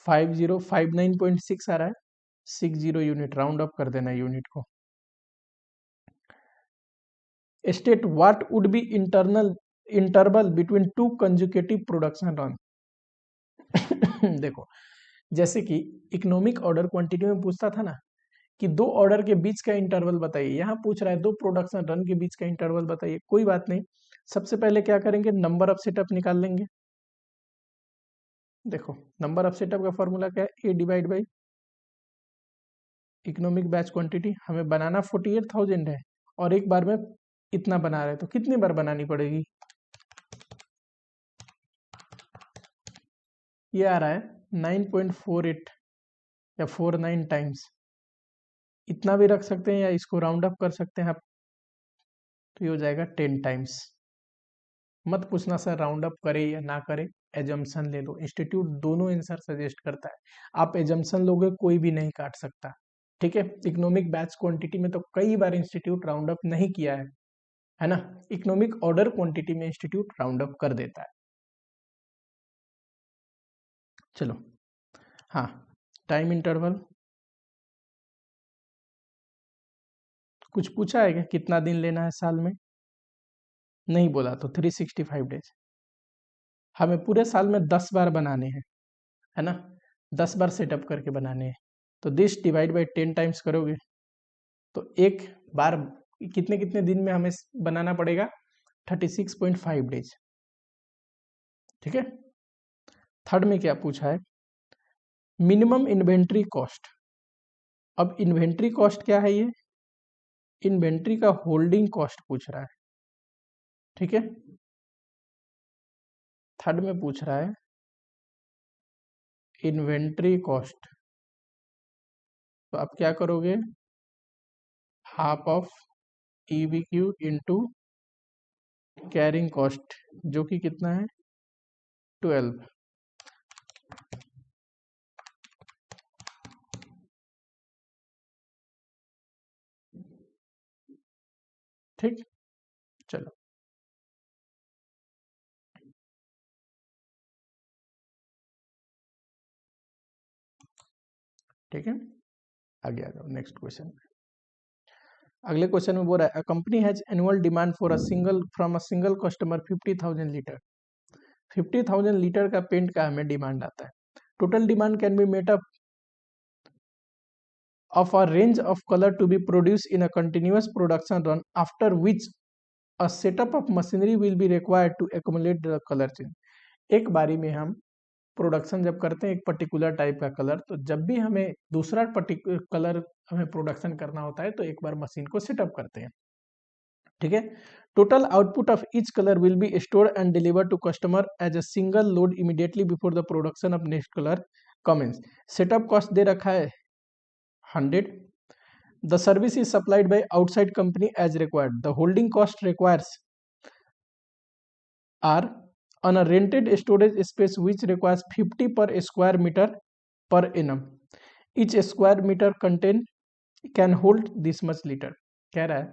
Speaker 1: 5059.6 आ रहा है। 60 यूनिट, राउंड अप कर देना यूनिट को। State what would B internal interval between two conjugative production run. देखो, जैसे कि इकोनॉमिक ऑर्डर क्वांटिटी में पूछता था ना कि दो ऑर्डर के बीच का इंटरवल बताइए, यहाँ पूछ रहा है दो प्रोडक्शन रन के बीच का इंटरवल बताइए। कोई बात नहीं, सबसे पहले क्या करेंगे? नंबर ऑफ सेटअप निकाल लेंगे। देखो, नंबर ऑफ सेटअप का फॉर्मूला क्या है? A divide by economic batch quantity. हमें बनाना 48,000 है और एक बार में इतना बना रहे हैं, तो कितनी बार बनानी पड़ेगी? ये आ रहा है 9.48 या 49 टाइम्स। इतना भी रख सकते हैं या इसको राउंड अप कर सकते हैं आप, तो ये हो जाएगा 10 टाइम्स। मत पूछना सर राउंड अप करे या ना करे, एजम्पशन ले लो। इंस्टीट्यूट दोनों आंसर सजेस्ट करता है, आप एजम्पशन लोगे कोई भी नहीं काट सकता, ठीक है। इकोनॉमिक बैच क्वांटिटी में तो कई बार इंस्टीट्यूट राउंड अप नहीं किया है ना। इकोनॉमिक ऑर्डर क्वांटिटी में इंस्टीट्यूट राउंड अप कर देता है। चलो, हाँ, टाइम इंटरवल कुछ पूछा है क्या? कितना दिन लेना है साल में? नहीं बोला तो 365 डेज। हमें पूरे साल में 10 बार बनाने हैं, है ना, 10 बार सेटअप करके बनाने हैं। तो दिस डिवाइड बाई 10 टाइम्स करोगे तो एक बार कितने कितने दिन में हमें बनाना पड़ेगा? 36.5 डेज, ठीक है। थर्ड में क्या पूछा है? Minimum inventory cost. अब इन्वेंट्री कॉस्ट क्या है? ये इन्वेंट्री का होल्डिंग कॉस्ट पूछ रहा है, ठीक है। थर्ड में पूछ रहा है इन्वेंट्री कॉस्ट। तो आप क्या करोगे? Half of EBQ into carrying cost, जो कि कितना है? 12। ठीक, चलो, ठीक है, आगे आ जाओ नेक्स्ट क्वेश्चन। अगले क्वेश्चन में बोल रहा है, company has annual demand for a single from a single customer 50,000 litre. 50,000 litre का पेंट का हमें डिमांड आता है। Total demand can be met up of a range of color to be produced in a continuous production run, after which a setup of machinery will be required to accumulate the color change. एक बारी में हम production जब करते हैं एक particular type का colour, तो जब भी हमें दूसरा पर्टिकुलर कलर हमें प्रोडक्शन करना होता है तो एक बार मशीन को सेटअप करते हैं, ठीक है। Total output of each colour will be stored and delivered to customer as a single load immediately before the production of next colour commence. Setup cost दे रखा है 100। The service is supplied by outside company as required. The holding cost requires are on a rented storage space which requires 50 per square meter per annum. Each square meter can hold this much liter. कह रहा है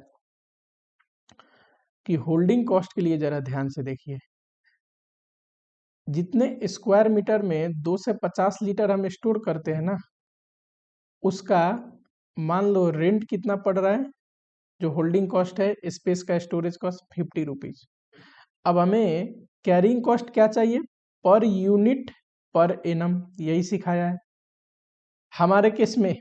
Speaker 1: कि holding cost के लिए जरा ध्यान से देखिए, जितने स्क्वायर मीटर में 2 से 50 लीटर हम स्टोर करते हैं ना, उसका मान लो रेंट कितना पड़ रहा है, जो होल्डिंग कॉस्ट है, स्पेस का स्टोरेज कॉस्ट 50 रुपीज। अब हमें कैरिंग कॉस्ट क्या चाहिए, पर यूनिट पर एनम, यही सिखाया है। हमारे केस में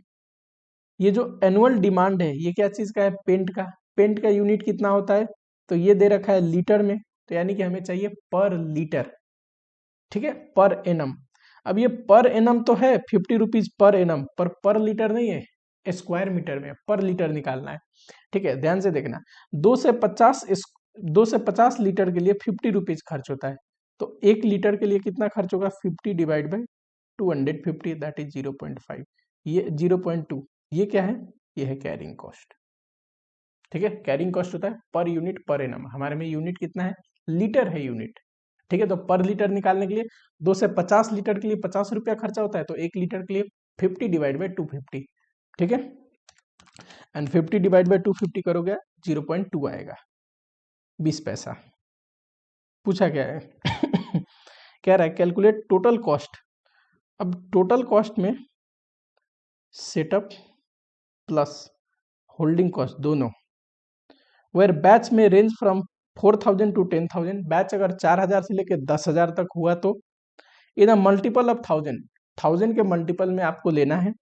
Speaker 1: ये जो एनुअल डिमांड है ये क्या चीज का है, पेंट का। पेंट का यूनिट कितना होता है, तो ये दे रखा है लीटर में, तो यानी कि हमें चाहिए पर लीटर, ठीक है, पर एनम। अब ये पर एनम तो है 50 रुपीज पर एनम, पर लीटर नहीं है, स्क्वायर मीटर में पर लीटर निकालना है, ठीक है। ध्यान से देखना, 2 से 50 लीटर के लिए 50 रुपीज खर्च होता है, तो 1 लीटर के लिए कितना खर्च होगा, 50 डिवाइड बाई 250, दैट इज 0.5, ये 0.2, ये क्या है, ये है कैरिंग कॉस्ट, ठीक है। कैरिंग कॉस्ट होता है पर यूनिट पर एनम, हमारे में यूनिट कितना है, लीटर है यूनिट, ठीक है। तो पर लीटर निकालने के लिए 2 से 50 लीटर के लिए 50 रुपया खर्चा होता है, तो 1 लीटर के लिए 50 डिवाइड बाई 250, ठीक है। एंड 50 डिवाइड बाई 250 करोगे 0.2 आएगा, 20 पैसा। पूछा क्या है कह रहा है कैलकुलेट टोटल कॉस्ट। अब टोटल कॉस्ट में सेटअप प्लस होल्डिंग कॉस्ट दोनों, वेयर बैच में रेंज फ्रॉम 4000 टू 10,000। बैच अगर 4000 से लेकर 10,000 तक हुआ तो इन अ मल्टीपल ऑफ 1000 के मल्टीपल में आपको लेना है।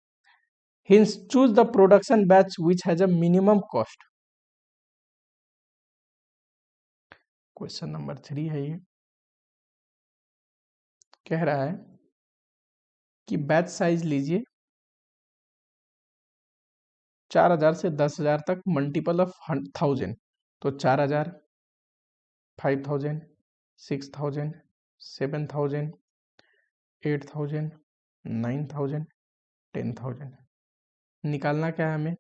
Speaker 1: Hints choose the production batch which has a minimum cost. Question number 3 है ये, कह रहा है कि बैच साइज लीजिए 4000 से 10,000 तक मल्टीपल ऑफ 1000, तो 4000, 5000, 6000, 7000, 8000, 9000, 10,000। निकालना क्या है हमें,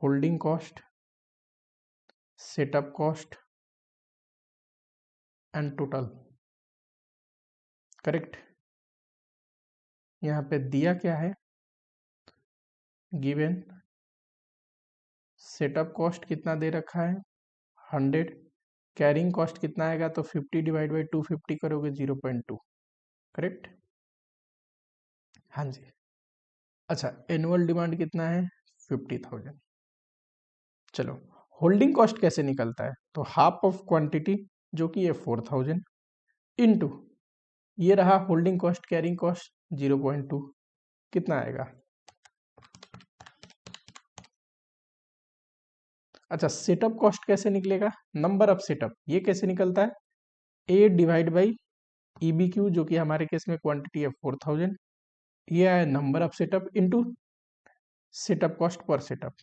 Speaker 1: holding cost, setup cost and total, correct. यहाँ पे दिया क्या है, गिवन सेटअप कॉस्ट कितना दे रखा है 100, कैरिंग कॉस्ट कितना आएगा, तो 50 डिवाइड बाई 250 करोगे 0.2, करेक्ट। हाँ जी। अच्छा, एनुअल डिमांड कितना है 50,000। चलो, होल्डिंग कॉस्ट कैसे निकलता है, तो हाफ ऑफ क्वांटिटी जो कि ये 4000 इनटू ये रहा होल्डिंग कॉस्ट, कैरिंग कॉस्ट 0.2, कितना आएगा। अच्छा, सेटअप कॉस्ट कैसे निकलेगा, नंबर ऑफ सेटअप, ये कैसे निकलता है, ए डिवाइड बाई EBQ जो कि हमारे केस में क्वांटिटी है 4000, ये है number of setup into setup cost per setup.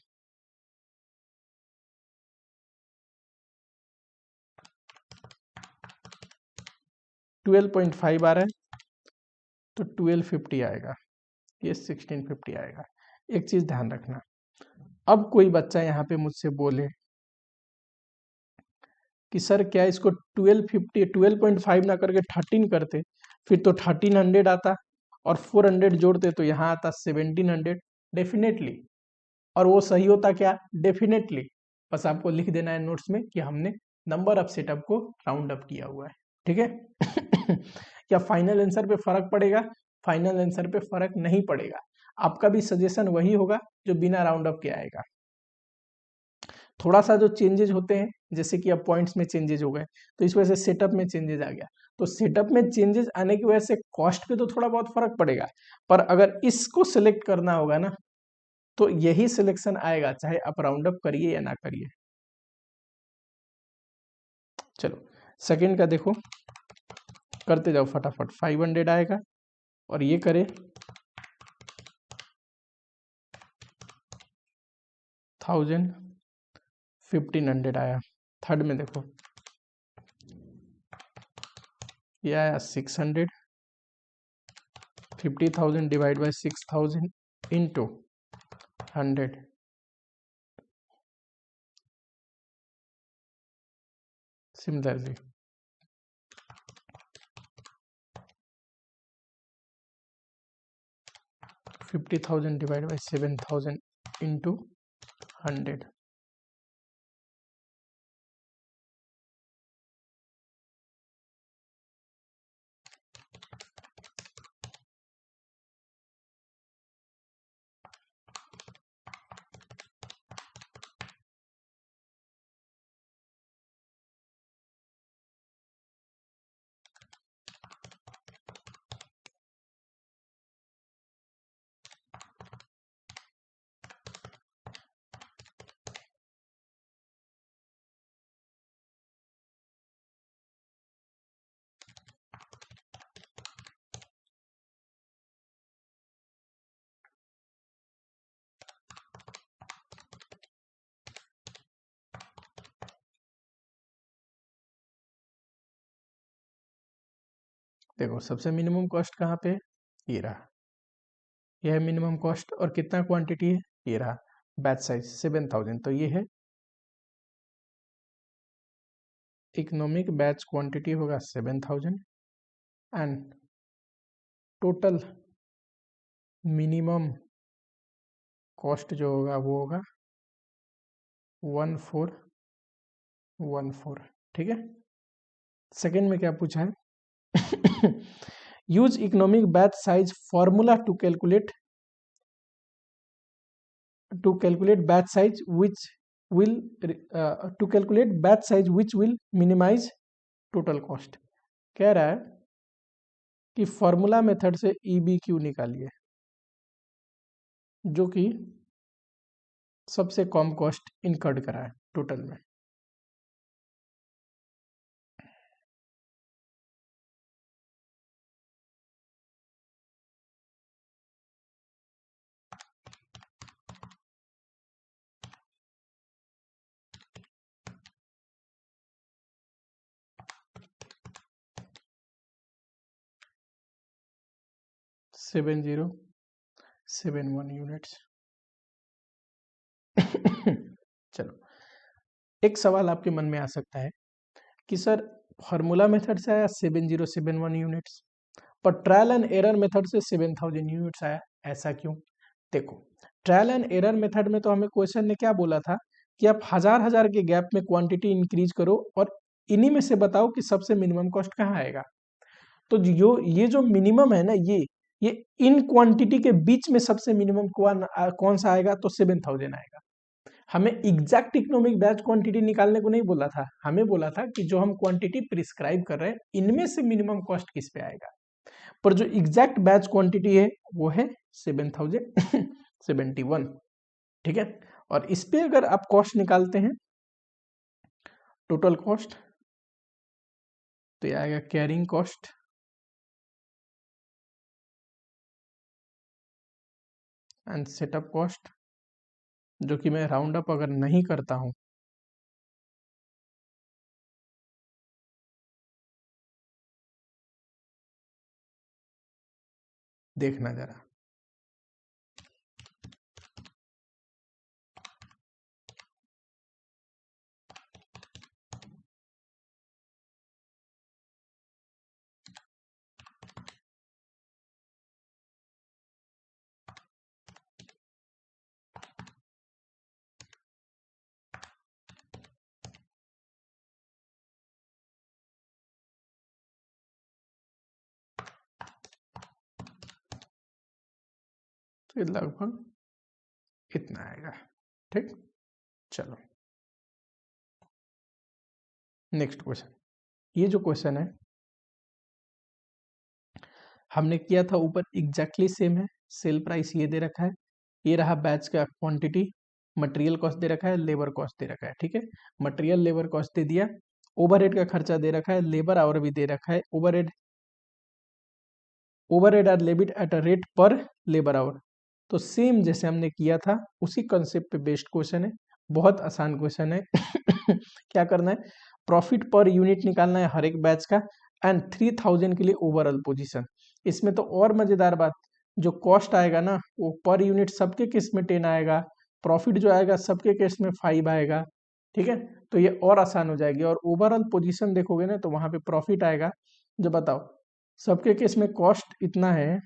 Speaker 1: $12.5 आ रहा है तो 1250 आएगा, ये 1650 आएगा। एक चीज ध्यान रखना, अब कोई बच्चा यहाँ पे मुझसे बोले कि सर क्या इसको 12.5 ना करके 13 करते, फिर तो 1300 आता और 400 जोड़ते तो यहाँ आता 1700, डेफिनेटली। और वो सही होता क्या, डेफिनेटली। बस आपको लिख देना है नोट्स में कि हमने नंबर ऑफ सेटअप को राउंड अप किया हुआ है, ठीक है क्या फाइनल आंसर पे फर्क पड़ेगा, फाइनल आंसर पे फर्क नहीं पड़ेगा। आपका भी सजेशन वही होगा जो बिना राउंड अप के आएगा। थोड़ा सा जो चेंजेस होते हैं, जैसे कि अब पॉइंट्स में चेंजेस हो गए तो इस वजह से सेटअप में चेंजेस आ गया, तो सेटअप में चेंजेस आने की वजह से कॉस्ट पे तो थोड़ा बहुत फर्क पड़ेगा, पर अगर इसको सिलेक्ट करना होगा ना तो यही सिलेक्शन आएगा, चाहे आप राउंड अप करिए या ना करिए। चलो सेकंड का देखो, करते जाओ फटाफट। 500 आएगा और ये करे 1000, 1500 आया। थर्ड में देखो ये आया 600, 50,000 divide by 6000 into 100, similarly 50,000 divide by 7000 into 100। देखो सबसे मिनिमम कॉस्ट कहाँ पे, ये रहा, यह है मिनिमम कॉस्ट। और कितना क्वांटिटी है, ये रहा, बैच साइज 7000, तो ये है इकोनॉमिक बैच क्वांटिटी होगा 7000 एंड टोटल मिनिमम कॉस्ट जो होगा वो होगा 1414। ठीक है। सेकंड में क्या पूछा है, use economic batch size formula to calculate batch size which will to calculate batch size which will minimise total cost. कह रहा है कि फॉर्मूला मेथड से EBQ निकालिए जो कि सबसे कम कॉस्ट इनकर्ड करा है टोटल में। Seven 071 units. चलो एक सवाल आपके मन में आ सकता है कि सर फार्मूला मेथड से आया 7071 यूनिट्स, पर ट्रायल एंड एरर मेथड से 7000 यूनिट्स आया, ऐसा क्यों? देखो ट्रायल एंड एरर मेथड में तो हमें क्वेश्चन ने क्या बोला था कि आप हजार हजार के गैप में क्वांटिटी इंक्रीज करो और इन्हीं में से बताओ कि सबसे मिनिमम कॉस्ट कहाँ आएगा। तो जो ये जो मिनिमम है ना, ये इन क्वांटिटी के बीच में सबसे मिनिमम कौन सा आएगा, तो 7000 आएगा। हमें एग्जैक्ट इकोनॉमिक बैच क्वांटिटी निकालने को नहीं बोला था, हमें बोला था कि जो हम क्वांटिटी प्रिस्क्राइब कर रहे हैं इनमें से मिनिमम कॉस्ट किस पे आएगा। पर जो एग्जैक्ट बैच क्वांटिटी है वो है 7071। ठीक है। और इस पे अगर आप कॉस्ट निकालते हैं, टोटल कॉस्ट, तो ये आएगा carrying cost and setup cost, जो कि मैं राउंड अप अगर नहीं करता हूं, देखना जरा, तो ये लगभग इतना आएगा। ठीक। चलो नेक्स्ट क्वेश्चन, ये जो क्वेश्चन है हमने किया था ऊपर एग्जैक्टली सेम है। सेल प्राइस ये दे रखा है, ये रहा बैच का क्वांटिटी, मटेरियल कॉस्ट दे रखा है, लेबर कॉस्ट दे रखा है। ठीक है, मटेरियल लेबर कॉस्ट दे दिया, ओवरहेड का खर्चा दे रखा है, लेबर आवर भी दे रखा है, overhead are levied at a rate per labour hour. तो सेम जैसे हमने किया था उसी कंसेप्ट पे बेस्ड क्वेश्चन है, बहुत आसान क्वेश्चन है। क्या करना है, प्रॉफिट पर यूनिट निकालना है हर एक बैच का, एंड 3000 के लिए ओवरऑल पोजीशन। इसमें तो और मजेदार बात, जो कॉस्ट आएगा ना वो पर यूनिट सबके केस में 10 आएगा, प्रॉफिट जो आएगा सबके केस में 5 आएगा। ठीक है, तो ये और आसान हो जाएगी। और ओवरऑल पोजीशन देखोगे ना तो वहां पे प्रॉफिट आएगा। जो बताओ, सबके केस में कॉस्ट इतना है,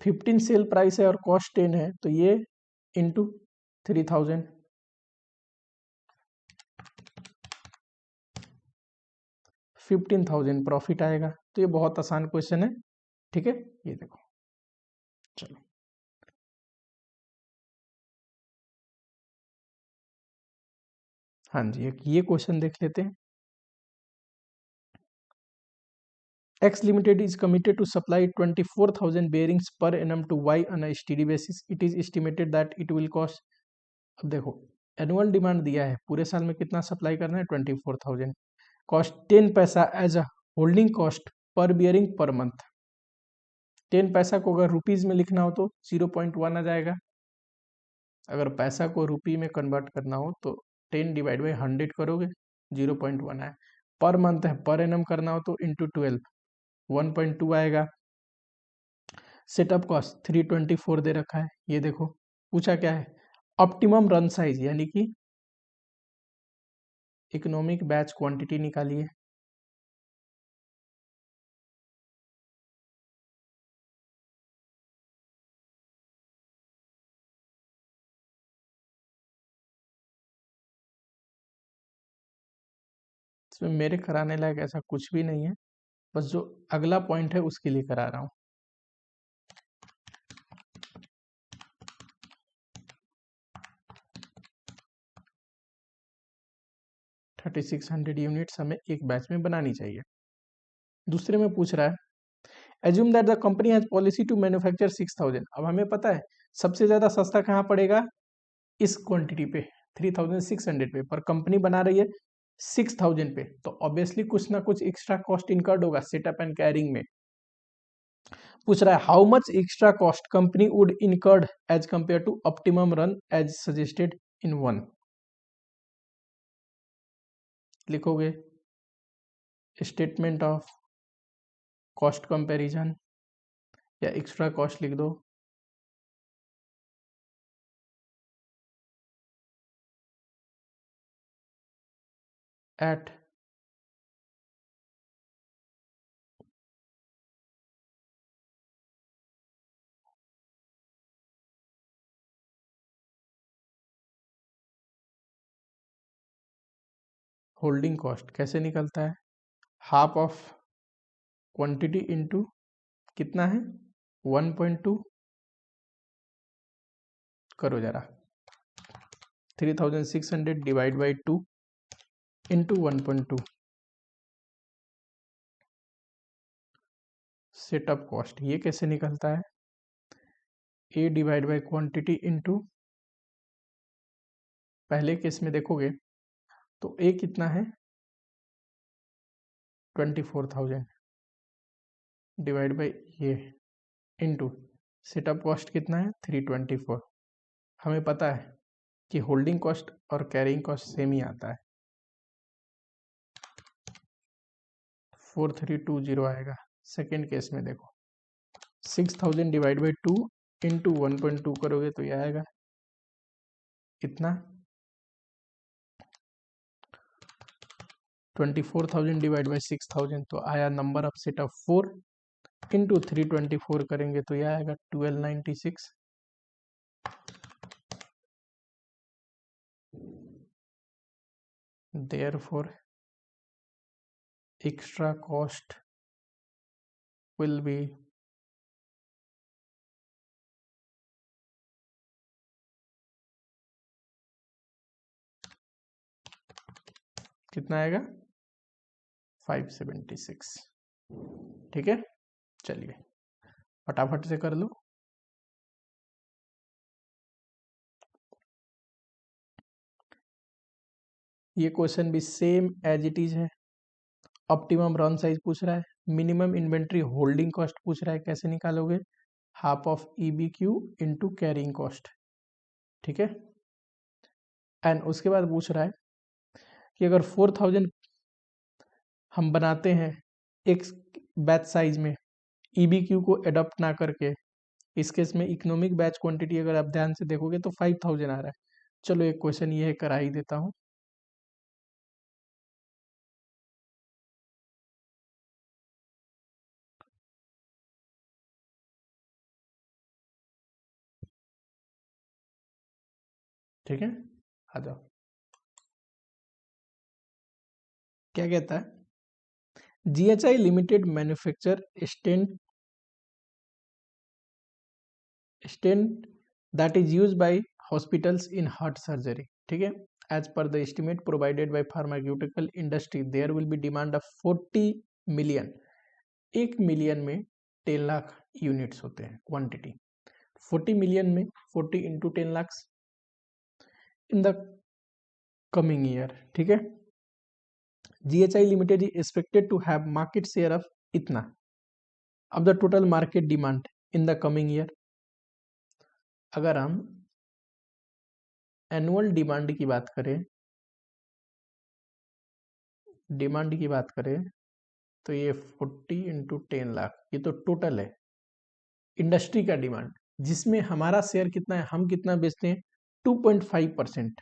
Speaker 1: 15 सेल प्राइस है और कॉस्ट 10 है, तो ये इंटू 3000, 15,000 प्रॉफिट आएगा। तो ये बहुत आसान क्वेश्चन है। ठीक है, ये देखो, चलो हाँ जी, एक ये क्वेश्चन देख लेते हैं। X Limited is committed to supply 24,000 bearings per annum to Y on a steady basis. It is estimated that it will cost, अब देखो एनुअल डिमांड दिया है, पूरे साल में कितना सप्लाई करना है, 24,000, कॉस्ट 10 पैसा as a holding cost per bearing per month. 10 पैसा को अगर रुपीज में लिखना हो तो 0.1 आ जाएगा, अगर पैसा को रुपी में कन्वर्ट करना हो तो 10 डिवाइड बाई 100 करोगे, 0.1 आए। पर मंथ है, पर एनम करना हो तो इंटू 12, 1.2 आएगा। सेटअप कॉस्ट 324 दे रखा है। ये देखो पूछा क्या है, ऑप्टिमम रन साइज यानी कि इकोनॉमिक बैच क्वांटिटी निकालिए। इसमें मेरे कराने लायक ऐसा कुछ भी नहीं है, बस जो अगला पॉइंट है उसके लिए करा रहा हूँ। 3600 यूनिट्स हमें एक बैच में बनानी चाहिए। दूसरे में पूछ रहा है, assume that the company has policy to manufacture 6000। अब हमें पता है सबसे ज्यादा सस्ता कहाँ पड़ेगा, इस क्वांटिटी पे 3600 पे, पर कंपनी बना रही है 6000 पे, तो ऑब्वियसली कुछ ना कुछ एक्स्ट्रा कॉस्ट इनकर्ड होगा सेटअप एंड कैरिंग में। पूछ रहा है how much extra cost company would incurred as compare to optimum run as suggested in one. लिखोगे स्टेटमेंट ऑफ कॉस्ट कंपैरिजन या एक्स्ट्रा कॉस्ट लिख दो। एट होल्डिंग कॉस्ट कैसे निकलता है, हाफ ऑफ क्वांटिटी इनटू कितना है 1.2, करो जरा 3600 divide by 2 into 1.2। Setup cost ये कैसे निकलता है, A divide by quantity into, पहले केस में देखोगे तो ए कितना है 24,000 डिवाइड बाई ये इंटू सेटअप कॉस्ट कितना है 324। हमें पता है कि होल्डिंग कॉस्ट और कैरिंग कॉस्ट सेम ही आता है, 4320 आएगा। सेकेंड केस में देखो 6000 डिवाइड बाई 2 इंटू 1.2 करोगे तो ये आएगा इतना, 24,000 डिवाइड बाई 6000 तो आया number of set of 4 into 324 करेंगे तो यह आएगा 1296। Therefore extra cost will be कितना आएगा 576। ठीक है, चलिए फटाफट से कर लो। ये क्वेश्चन भी सेम एज इट इज है। ऑप्टिमम रन साइज पूछ रहा है, मिनिमम इन्वेंट्री होल्डिंग कॉस्ट पूछ रहा है, कैसे निकालोगे? Half of EBQ into carrying cost. ठीक है, एंड उसके बाद पूछ रहा है कि अगर 4000 हम बनाते हैं एक बैच साइज में, EBQ को एडॉप्ट ना करके, इस केस में इकोनॉमिक बैच क्वांटिटी अगर आप ध्यान से देखोगे तो 5000 आ रहा है। चलो एक क्वेश्चन ये है, करा ही देता हूँ। ठीक है, आ जाओ। क्या कहता है? GHI limited manufacture stent that is used by hospitals in heart surgery. ठीक है, as per the estimate provided by pharmaceutical industry there will be demand of 40 million, 1 million में 10 लाख यूनिट्स होते हैं क्वांटिटी, 40 मिलियन में 40 into 10 lakh in the coming year. ठीक है, GHI limited is expected to have market share of इतना of the total market demand in the coming year. अगर हम annual demand की बात करें, तो ये 40 इंटू 10 लाख, ये तो टोटल है इंडस्ट्री का डिमांड, जिसमें हमारा शेयर कितना है, हम कितना बेचते हैं? 2.5%।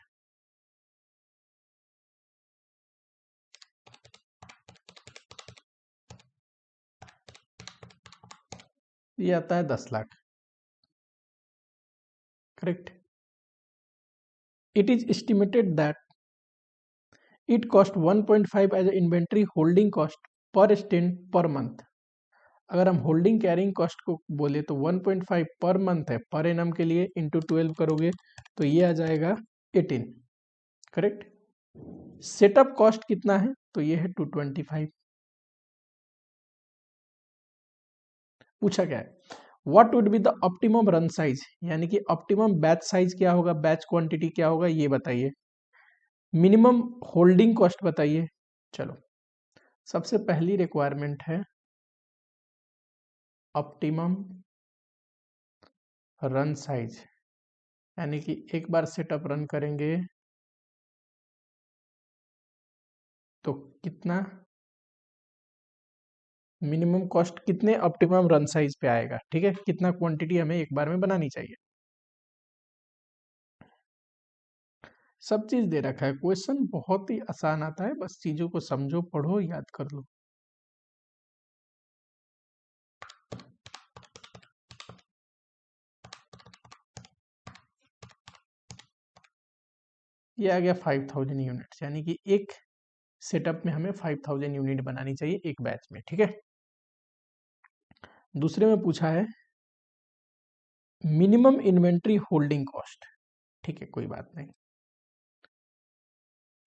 Speaker 1: ये आता है 10 lakh. Correct. It is estimated that it cost 1.5 as inventory holding cost per stand per month. अगर हम होल्डिंग कैरिंग कॉस्ट को बोले तो 1.5 पर मंथ है, पर एनम के लिए इंटू 12 करोगे तो ये आ जाएगा 18। करेक्ट। सेटअप कॉस्ट कितना है? तो ये है 225। पूछा क्या है? What would be the optimum run size, यानी कि ऑप्टिमम बैच साइज क्या होगा, बैच क्वांटिटी क्या होगा, ये बताइए। मिनिमम होल्डिंग कॉस्ट बताइए। चलो, सबसे पहली रिक्वायरमेंट है ऑप्टिमम रन साइज, यानी कि एक बार सेटअप रन करेंगे तो कितना मिनिमम कॉस्ट, कितने ऑप्टिमम रन साइज पे आएगा। ठीक है, कितना क्वांटिटी हमें एक बार में बनानी चाहिए। सब चीज दे रखा है, क्वेश्चन बहुत ही आसान आता है, बस चीजों को समझो, पढ़ो, याद कर लो। ये आ गया 5000 यूनिट्स, यानी कि एक सेटअप में हमें 5000 यूनिट बनानी चाहिए एक बैच में। ठीक है, दूसरे में पूछा है मिनिमम इन्वेंट्री होल्डिंग कॉस्ट। ठीक है, कोई बात नहीं,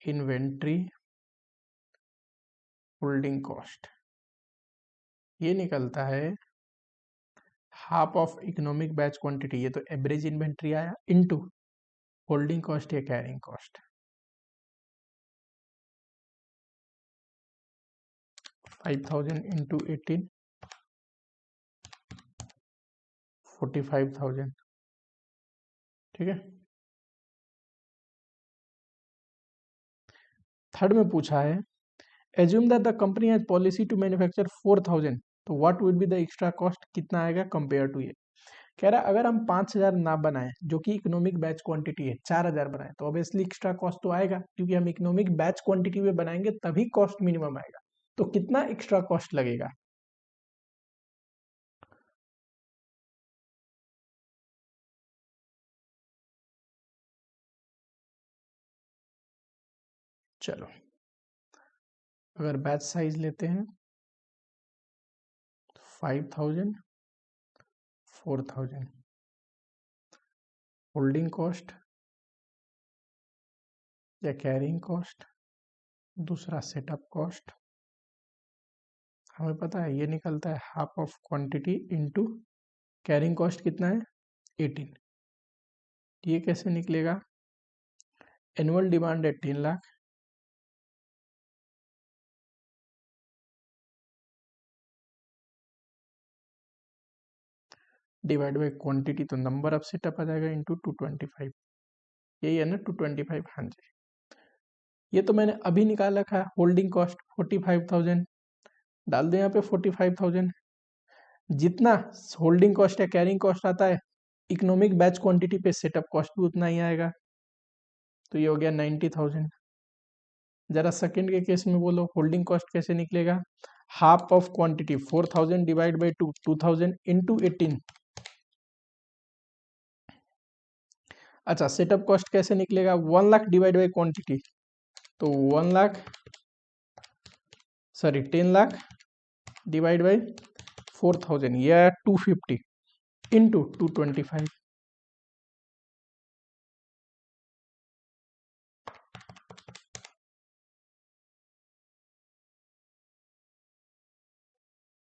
Speaker 1: इन्वेंट्री होल्डिंग कॉस्ट ये निकलता है half of economic batch quantity, ये तो एवरेज इन्वेंट्री आया, इनटू होल्डिंग कॉस्ट या कैरिंग कॉस्ट। 5000 इंटू 18, 45,000। ठीक है, थर्ड में पूछा है assume that the company has policy to manufacture 4000, तो what would be the extra cost, कितना आएगा कंपेयर टू ये। कह रहा है अगर हम 5000 ना बनाए, जो कि इकोनॉमिक बैच क्वांटिटी है, 4000 बनाए, तो ऑब्वियसली एक्स्ट्रा कॉस्ट तो आएगा, क्योंकि हम इकोनॉमिक बैच क्वांटिटी में बनाएंगे तभी कॉस्ट मिनिमम आएगा। तो कितना एक्स्ट्रा कॉस्ट लगेगा? चलो, अगर बैच साइज लेते हैं 5000, 4000, होल्डिंग कॉस्ट या कैरिंग कॉस्ट, दूसरा सेटअप कॉस्ट, हमें पता है ये निकलता है half of quantity into carrying cost कितना है 18। ये कैसे निकलेगा? एनुअल डिमांड है 3 लाख, डिवाइड बाई क्वांटिटी, तो नंबर ऑफ सेटअप आ जाएगा इंटू 225। यही है ना 225? हाँ जी। ये तो मैंने अभी निकाल रखा है। होल्डिंग कॉस्ट 45,000 डाल दें यहाँ पे 45,000। जितना होल्डिंग कॉस्ट या कैरिंग कॉस्ट आता है इकोनॉमिक बैच क्वांटिटी पे सेटअप कॉस्ट भी उतना ही आएगा, तो ये हो गया 90,000। जरा सेकंड के केस में बोलो होल्डिंग कॉस्ट कैसे निकलेगा? Half of quantity 4,000 divide by 2,000 into 18। अच्छा, सेटअप कॉस्ट कैसे निकलेगा? 1 लाख डिवाइड बाई क्वांटिटी, तो 1 lakh, sorry 10 lakh divide by 4,000 या 250 इंटू 225।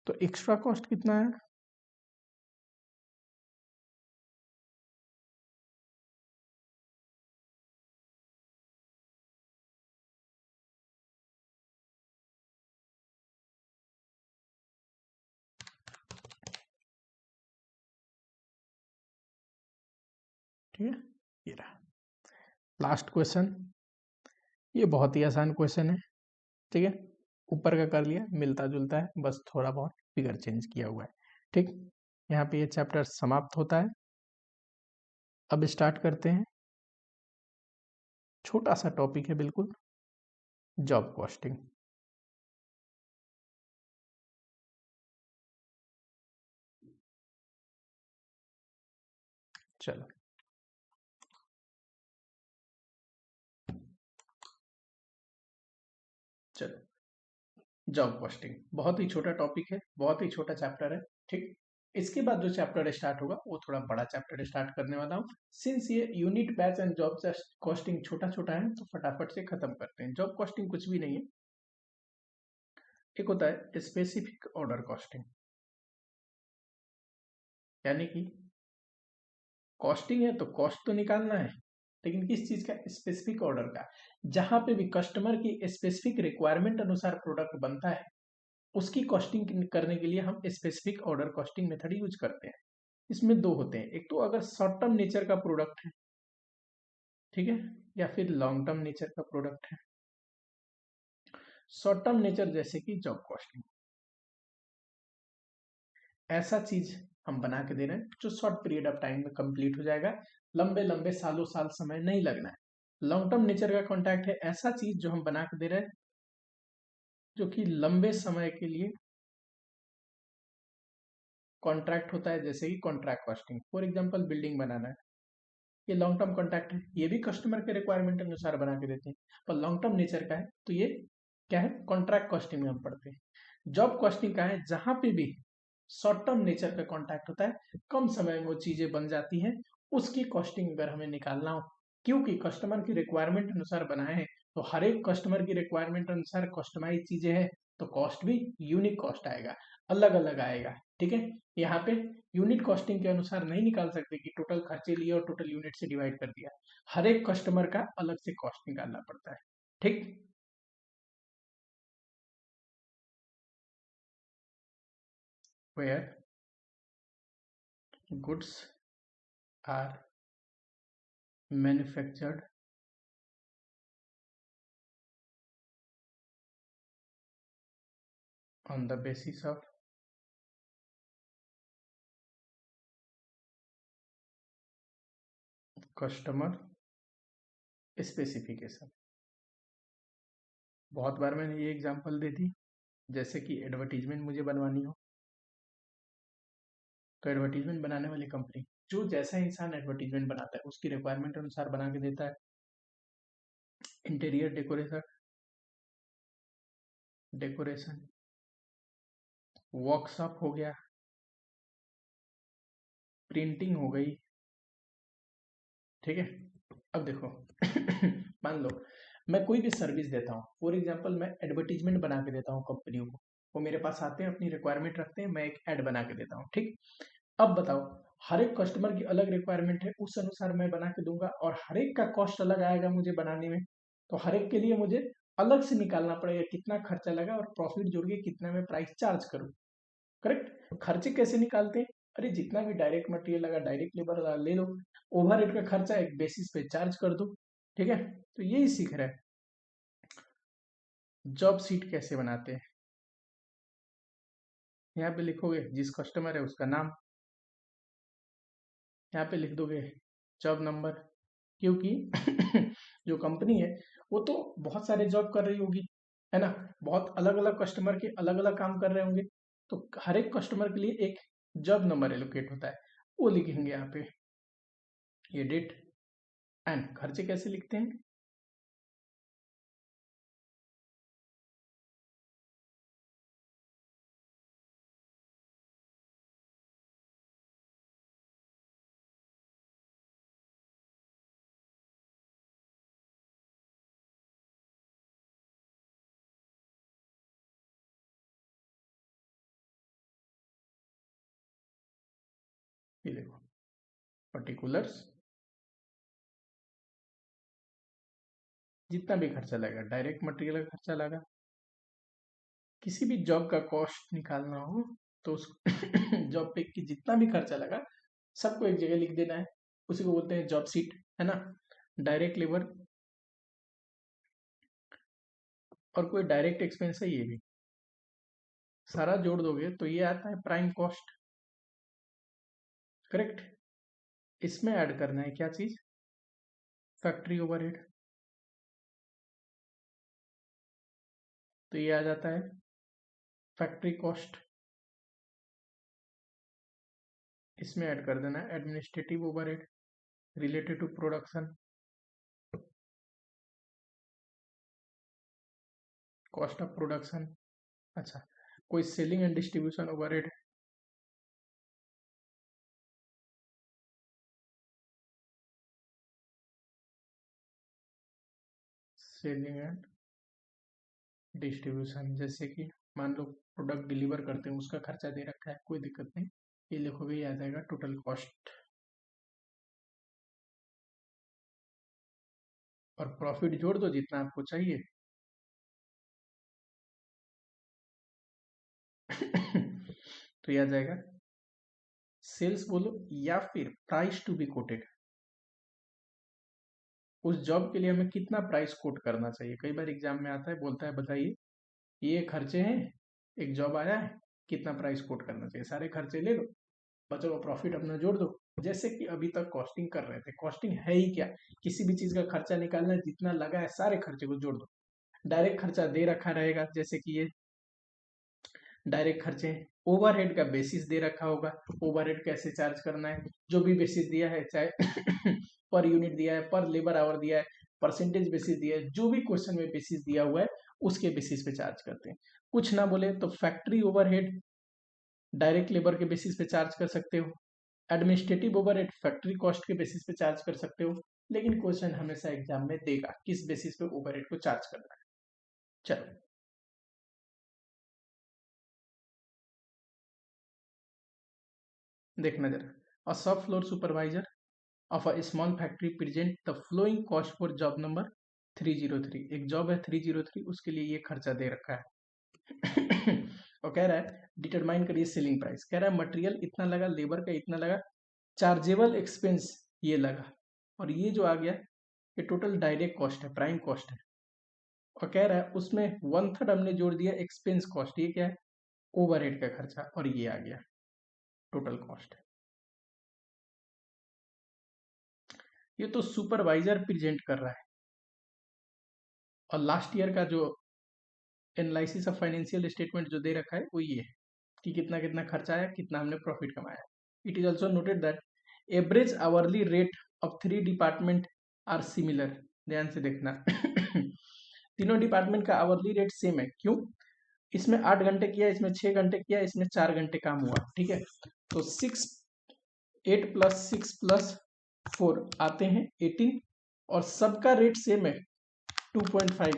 Speaker 1: तो एक्स्ट्रा कॉस्ट कितना है? ठीक है, ये रहा लास्ट क्वेश्चन। ये बहुत ही आसान क्वेश्चन है, ठीक है। ऊपर का कर लिया, मिलता जुलता है, बस थोड़ा बहुत फिगर चेंज किया हुआ है, ठीक। यहाँ पे ये चैप्टर समाप्त होता है। अब स्टार्ट करते हैं, छोटा सा टॉपिक है बिल्कुल, जॉब कॉस्टिंग। चलो, चलो जॉब कॉस्टिंग बहुत ही छोटा टॉपिक है, बहुत ही छोटा चैप्टर है, ठीक। इसके बाद जो चैप्टर स्टार्ट होगा वो थोड़ा बड़ा चैप्टर स्टार्ट करने वाला हूँ। सिंस ये unit batch and job costing छोटा छोटा है तो फटाफट से खत्म करते हैं। जॉब कॉस्टिंग कुछ भी नहीं है, एक होता है स्पेसिफिक ऑर्डर कॉस्टिंग, यानी कि कॉस्टिंग है तो कॉस्ट तो निकालना है, लेकिन किस चीज का? स्पेसिफिक ऑर्डर का। जहां पे भी कस्टमर की स्पेसिफिक रिक्वायरमेंट अनुसार प्रोडक्ट बनता है उसकी कॉस्टिंग करने के लिए हम specific order costing method use करते हैं। इसमें दो होते हैं, एक तो अगर शॉर्ट टर्म नेचर का प्रोडक्ट है, ठीक है, या फिर लॉन्ग टर्म नेचर का प्रोडक्ट है। शॉर्ट टर्म नेचर जैसे कि जॉब कॉस्टिंग, ऐसा चीज हम बना के दे रहे हैं जो शॉर्ट पीरियड ऑफ टाइम में कंप्लीट हो जाएगा, लंबे लंबे सालों साल समय नहीं लगना है। लॉन्ग टर्म नेचर का कॉन्ट्रैक्ट है ऐसा चीज जो हम बना के दे रहे हैं जो कि लंबे समय के लिए कॉन्ट्रैक्ट होता है, जैसे कि contract costing. For example building बनाना है, ये लॉन्ग टर्म कॉन्ट्रैक्ट है, ये भी कस्टमर के रिक्वायरमेंट अनुसार बना के देते हैं, पर लॉन्ग टर्म नेचर का है तो ये क्या है? कॉन्ट्रैक्ट कॉस्टिंग में हम पढ़ते हैं। जॉब कॉस्टिंग का है जहां पे भी शॉर्ट टर्म नेचर का कॉन्ट्रैक्ट होता है, कम समय में वो चीजें बन जाती हैं, उसकी कॉस्टिंग अगर हमें निकालना हो, क्योंकि कस्टमर की रिक्वायरमेंट अनुसार बनाए हैं, तो हर एक कस्टमर की रिक्वायरमेंट अनुसार कस्टमाइज चीजें हैं, तो कॉस्ट भी यूनिक कॉस्ट आएगा, अलग अलग आएगा, ठीक है। यहाँ पे यूनिट कॉस्टिंग के अनुसार नहीं निकाल सकते कि टोटल खर्चे लिए और टोटल यूनिट से डिवाइड कर दिया। हर एक कस्टमर का अलग से कॉस्ट निकालना पड़ता है, ठीक। Where goods are manufactured on the basis of customer specification. बहुत बार मैंने ये एग्जांपल दे दी, जैसे कि एडवर्टीजमेंट मुझे बनवानी हो, तो एडवर्टीजमेंट बनाने वाली कंपनी जो जैसा इंसान एडवर्टीजमेंट बनाता है उसकी रिक्वायरमेंट अनुसार बना के देता है। इंटीरियर डेकोरेशन, डेकोरेशन वर्कशॉप हो गया, प्रिंटिंग हो गई, ठीक है। अब देखो मान लो मैं कोई भी सर्विस देता हूँ, फॉर एग्जांपल मैं एडवर्टीजमेंट बना के देता हूँ कंपनियों को, वो मेरे पास आते हैं, अपनी रिक्वायरमेंट रखते हैं, मैं एक ऐड बना के देता हूँ। ठीक, अब बताओ, हर एक कस्टमर की अलग रिक्वायरमेंट है, उस अनुसार मैं बना के दूंगा और हर एक का कॉस्ट अलग आएगा मुझे बनाने में। तो हर एक के लिए मुझे अलग से निकालना पड़ेगा कितना खर्चा लगा और प्रॉफिट जोड़ के कितना मैं प्राइस चार्ज करूँ। करेक्ट। खर्चे कैसे निकालते हैं? अरे जितना भी डायरेक्ट मटेरियल लगा, डायरेक्ट लेबर लगा, ले लो, ओवरहेड का खर्चा एक बेसिस पे चार्ज कर दो। ठीक है, तो यही सीख रहे हैं। जॉब सीट कैसे बनाते हैं? यहाँ पे लिखोगे जिस कस्टमर है उसका नाम, यहाँ पे लिख दोगे जॉब नंबर, क्योंकि जो कंपनी है वो तो बहुत सारे जॉब कर रही होगी, है ना, बहुत अलग अलग कस्टमर के अलग अलग काम कर रहे होंगे, तो हर एक कस्टमर के लिए एक जॉब नंबर एलोकेट होता है, वो लिखेंगे यहाँ पे। ये डेट एंड खर्चे कैसे लिखते हैं? ये देखो, पर्टिकुलर्स, जितना भी खर्चा लगा, डायरेक्ट मटेरियल का खर्चा लगा, किसी भी जॉब का कॉस्ट निकालना हो तो उस जॉब पे की जितना भी खर्चा लगा सबको एक जगह लिख देना है, उसी को बोलते हैं जॉब सीट, है ना। डायरेक्ट लेबर और कोई डायरेक्ट एक्सपेंस है, ये भी सारा जोड़ दोगे तो ये आता है प्राइम कॉस्ट। करेक्ट। इसमें ऐड करना है क्या चीज? फैक्ट्री ओवरहेड, तो ये आ जाता है फैक्ट्री कॉस्ट। इसमें ऐड कर देना है administrative overhead related to production, cost of production. अच्छा, कोई selling and distribution overhead, selling and distribution, जैसे कि मान लो प्रोडक्ट डिलीवर करते हैं उसका खर्चा दे रखा है, कोई दिक्कत नहीं, ये लिखोगे, ये आ जाएगा टोटल कॉस्ट। और प्रॉफिट जोड़ दो जितना आपको चाहिए। तो ये आ जाएगा सेल्स बोलो या फिर प्राइस टू बी कोटेड, उस जॉब के लिए हमें कितना प्राइस कोट करना चाहिए। कई बार एग्जाम में आता है, बोलता है बताइए ये खर्चे हैं, एक जॉब आया है, कितना प्राइस कोट करना चाहिए, सारे खर्चे ले लो, बचा हुआ प्रॉफिट अपना जोड़ दो। जैसे कि अभी तक कॉस्टिंग कर रहे थे, कॉस्टिंग है ही क्या, किसी भी चीज का खर्चा निकालना है, जितना लगा है सारे खर्चे को जोड़ दो। डायरेक्ट खर्चा दे रखा रहेगा, जैसे कि ये डायरेक्ट खर्चे हैं। ओवरहेड का बेसिस दे रखा होगा, ओवरहेड कैसे चार्ज करना है, जो भी बेसिस दिया है, चाहे पर यूनिट दिया है, पर लेबर आवर दिया है, परसेंटेज बेसिस दिया है, जो भी क्वेश्चन में बेसिस दिया हुआ है उसके बेसिस पे चार्ज करते हैं। कुछ ना बोले तो फैक्ट्री ओवरहेड डायरेक्ट लेबर के बेसिस पे चार्ज कर सकते हो, एडमिनिस्ट्रेटिव ओवरहेड फैक्ट्री कॉस्ट के बेसिस पे चार्ज कर सकते हो। लेकिन क्वेश्चन हमेशा एग्जाम में देगा किस बेसिस पे ओवरहेड को चार्ज करना है। चलो, देखना जरा, अ सब floor supervisor of a small factory present the flowing cost for job number 303। एक जॉब है 303, उसके लिए ये खर्चा दे रखा है। और कह रहा है डिटरमाइन करिए सेलिंग प्राइस, कह रहा है मटेरियल इतना लगा, लेबर का इतना लगा, चार्जेबल एक्सपेंस ये लगा, और ये जो आ गया ये टोटल डायरेक्ट कॉस्ट है, प्राइम कॉस्ट है। और कह रहा है उसमें 1/3 हमने जोड़ दिया एक्सपेंस कॉस्ट, ये क्या है, ओवरहेड का खर्चा, और ये आ गया टोटल कॉस्ट। ये तो सुपरवाइजर प्रेजेंट कर रहा है, और लास्ट ईयर का जो एनालिसिस ऑफ फाइनेंशियल स्टेटमेंट जो दे रखा है वो ये है कि कितना कितना खर्चा आया, कितना हमने प्रॉफिट कमाया। It is also noted that average hourly rate of 3 department are similar. ध्यान से देखना, तीनों डिपार्टमेंट का आवरली रेट सेम है, क्यों? इसमें 8 घंटे किया, इसमें 6 घंटे किया, इसमें 4 घंटे काम हुआ, ठीक है। तो 8 + 6 + 4 आते हैं 18, और सबका रेट सेम है 2.5,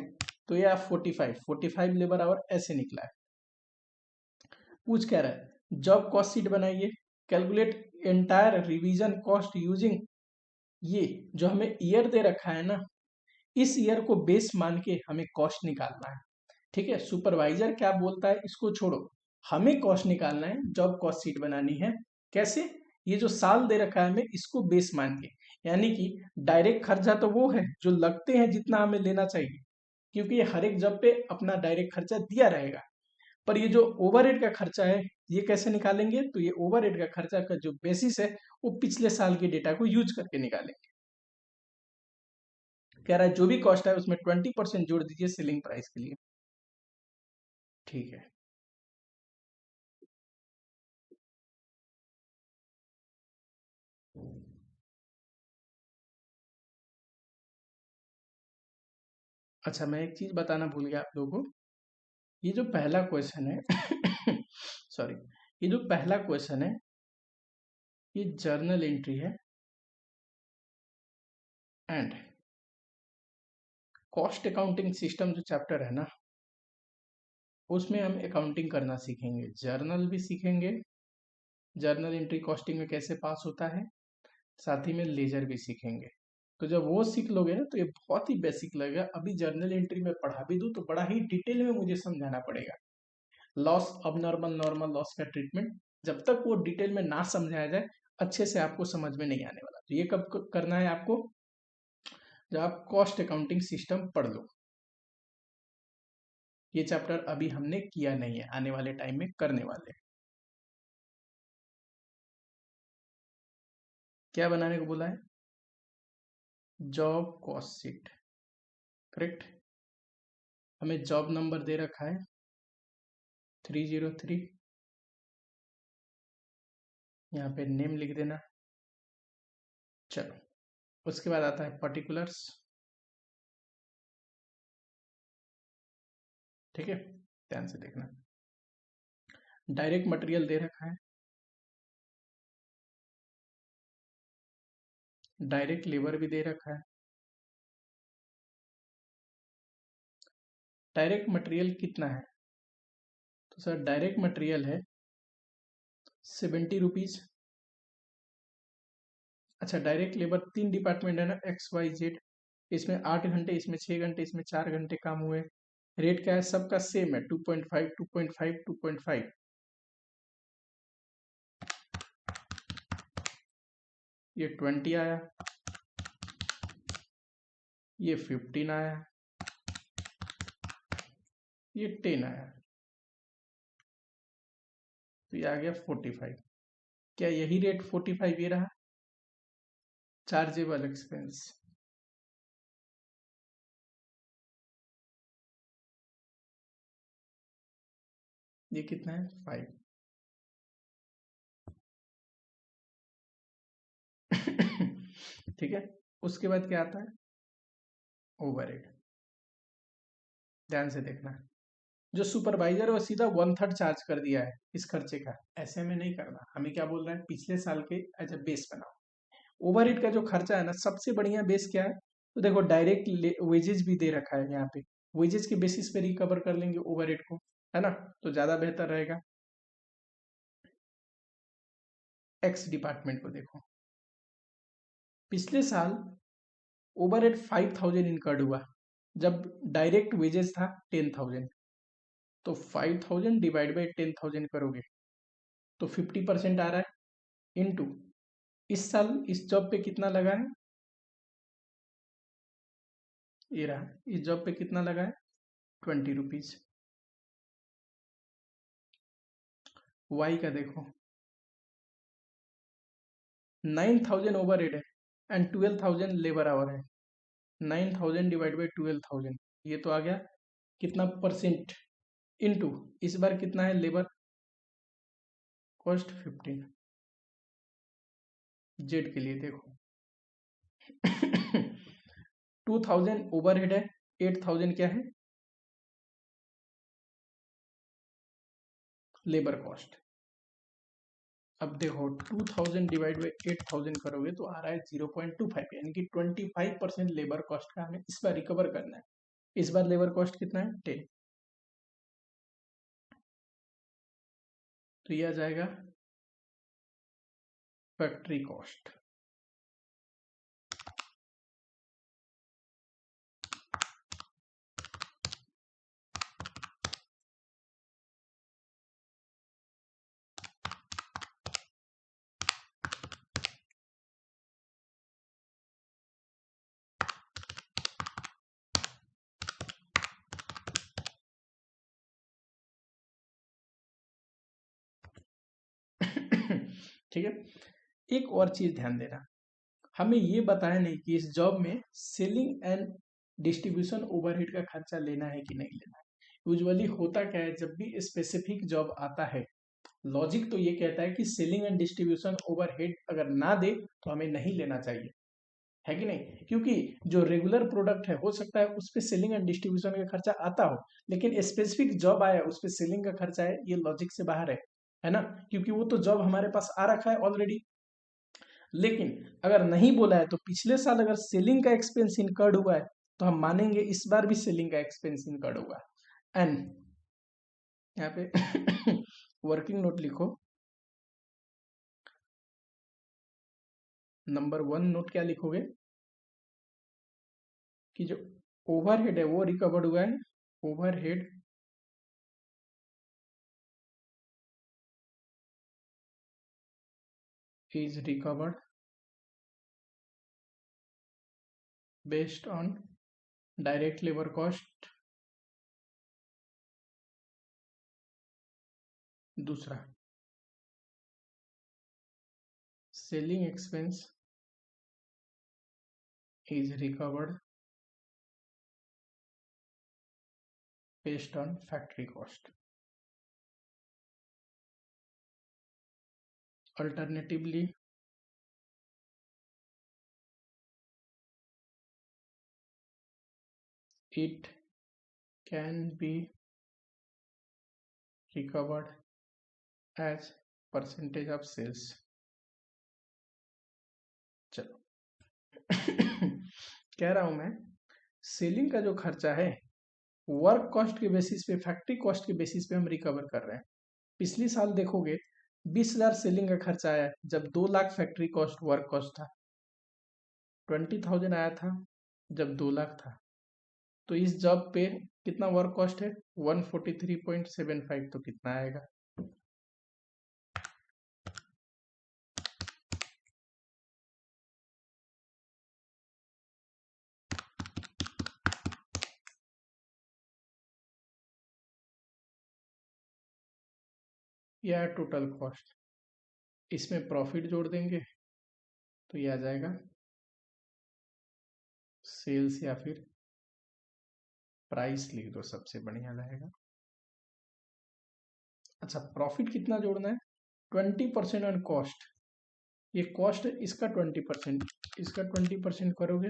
Speaker 1: तो ये 45 लेबर आवर ऐसे निकला है। पूछ क्या रहा है, जॉब कॉस्ट शीट बनाइए, calculate entire revision cost using, ये जो हमें ईयर दे रखा है ना, इस ईयर को बेस मान के हमें कॉस्ट निकालना है। ठीक है, सुपरवाइजर क्या बोलता है इसको छोड़ो, हमें कॉस्ट निकालना है, जॉब कॉस्ट शीट बनानी है। कैसे, ये जो साल दे रखा है हमें, इसको बेस मान के, यानी कि डायरेक्ट खर्चा तो वो है जो लगते हैं जितना हमें लेना चाहिए, क्योंकि ये हर एक जॉब पे अपना डायरेक्ट खर्चा दिया रहेगा। पर ये जो ओवरहेड का खर्चा है, ये कैसे निकालेंगे, तो ये ओवरहेड का खर्चा का जो बेसिस है वो पिछले साल के डेटा को यूज करके निकालेंगे। कह रहा है जो भी कॉस्ट है उसमें 20% जोड़ दीजिए सेलिंग प्राइस के लिए। ठीक है, अच्छा मैं एक चीज बताना भूल गया आप लोगों को, ये जो पहला क्वेश्चन है सॉरी, ये जो पहला क्वेश्चन है ये जर्नल एंट्री है एंड कॉस्ट अकाउंटिंग सिस्टम जो चैप्टर है ना, उसमें हम अकाउंटिंग करना सीखेंगे, जर्नल भी सीखेंगे, जर्नल एंट्री कॉस्टिंग में कैसे पास होता है, साथ ही में लेजर भी सीखेंगे। तो जब वो सीख लोगे ना तो ये बहुत ही बेसिक लगेगा। अभी जर्नल एंट्री में पढ़ा भी दूं तो बड़ा ही डिटेल में मुझे समझाना पड़ेगा, लॉस, अब नॉर्मल नॉर्मल लॉस का ट्रीटमेंट, जब तक वो डिटेल में ना समझाया जाए अच्छे से आपको समझ में नहीं आने वाला। तो ये कब करना है आपको, जब आप कॉस्ट अकाउंटिंग सिस्टम पढ़ लो। ये चैप्टर अभी हमने किया नहीं है, आने वाले टाइम में करने वाले हैं। क्या बनाने को बोला है, जॉब कॉस्ट शीट, करेक्ट। हमें जॉब नंबर दे रखा है 303, यहाँ पे नेम लिख देना। चलो, उसके बाद आता है पर्टिकुलर्स। ठीक है, ध्यान से देखना, डायरेक्ट मटेरियल दे रखा है, डायरेक्ट लेबर भी दे रखा है। डायरेक्ट मटेरियल कितना है, तो सर डायरेक्ट मटेरियल है 70 रुपीज। अच्छा, डायरेक्ट लेबर 3 डिपार्टमेंट है ना, XYZ, इसमें 8 घंटे, इसमें 6 घंटे, इसमें 4 घंटे काम हुए। रेट क्या है, सबका सेम है, 2.5 2.5 2.5। ये 20 आया, ये 15 आया, ये 10 आया, तो ये आ गया 45। क्या यही रेट 45 ये रहा, चार्जेबल एक्सपेंस। ये कितना है, 5। ठीक है, उसके बाद क्या आता है, ओवरहेड। ध्यान से देखना, जो सुपरवाइजर वो सीधा 1/3 चार्ज कर दिया है इस खर्चे का, ऐसे में नहीं करना। हमें क्या बोल रहा है, पिछले साल के एज अ बेस बनाओ। ओवरहेड का जो खर्चा है ना, सबसे बढ़िया बेस क्या है, तो देखो डायरेक्ट वेजेस भी दे रखा है यहाँ पे, वेजेस के बेसिस पे रिकवर कर लेंगे ओवरहेड को, है ना, तो ज्यादा बेहतर रहेगा। एक्स डिपार्टमेंट को देखो, पिछले साल ओवरहेड 5,000 इनकर्ड हुआ, जब डायरेक्ट वेजेस था 10,000, तो 5,000 डिवाइड बाई 10,000 करोगे तो 50% आ रहा है, इनटू इस साल इस जॉब पे कितना लगा है, ये रहा, इस जॉब पे कितना लगा है, 20 रुपीज। वाई का देखो, 9,000 ओवर हेड है एंड 12,000 लेबर आवर है, 9,000 डिवाइड बाई 12,000, ये तो आ गया कितना परसेंट, इनटू इस बार कितना है लेबर कॉस्ट 15। जेड के लिए देखो 2,000 ओवर हेड है, 8,000 क्या है, लेबर कॉस्ट। अब देखो 2,000 डिवाइड बाई 8,000 करोगे तो आ रहा है 0.25, यानी कि 25% लेबर कॉस्ट का हमें इस बार रिकवर करना है। इस बार लेबर कॉस्ट कितना है, 10। तो ये आ जाएगा फैक्ट्री कॉस्ट। ठीक है, एक और चीज ध्यान देना, हमें ये बताया नहीं कि इस जॉब में सेलिंग एंड डिस्ट्रीब्यूशन ओवरहेड का खर्चा लेना है कि नहीं लेना है। यूजुअली होता क्या है, जब भी स्पेसिफिक जॉब आता है, लॉजिक तो ये कहता है कि सेलिंग एंड डिस्ट्रीब्यूशन ओवरहेड अगर ना दे तो हमें नहीं लेना चाहिए, है कि नहीं? क्योंकि जो रेगुलर प्रोडक्ट है, हो सकता है उस पर सेलिंग एंड डिस्ट्रीब्यूशन का खर्चा आता हो, लेकिन स्पेसिफिक जॉब आया उस पर सेलिंग का खर्चा है, ये लॉजिक से बाहर है ना? क्योंकि वो तो जॉब हमारे पास आ रखा है ऑलरेडी। लेकिन अगर नहीं बोला है तो पिछले साल अगर सेलिंग का एक्सपेंस इनकर्ड हुआ है तो हम मानेंगे इस बार भी सेलिंग का एक्सपेंस इनकर्ड हुआ है। एंड यहाँ पे वर्किंग नोट लिखो, नंबर 1 नोट क्या लिखोगे कि जो ओवरहेड है वो रिकवर्ड हुआ है, overhead is recovered based on direct labor cost। दूसरा, selling expense is recovered based on factory cost। Alternatively, it can be recovered as percentage of sales। चलो कह रहा हूं मैं, सेलिंग का जो खर्चा है वर्क कॉस्ट के बेसिस पे, फैक्ट्री कॉस्ट के बेसिस पे हम रिकवर कर रहे हैं। पिछली साल देखोगे 20,000 सेलिंग का खर्चा आया जब 2 lakh factory cost work cost था, 20,000 आया था जब 2 लाख था। तो इस जॉब पे कितना वर्क कॉस्ट है, 143.75, तो कितना आएगा? यह है टोटल कॉस्ट, इसमें प्रॉफिट जोड़ देंगे तो ये आ जाएगा सेल्स, या फिर प्राइस लिख दो, सबसे बढ़िया रहेगा। अच्छा, प्रॉफिट कितना जोड़ना है? 20% ऑन कॉस्ट, ये कॉस्ट है, इसका 20%, इसका 20% करोगे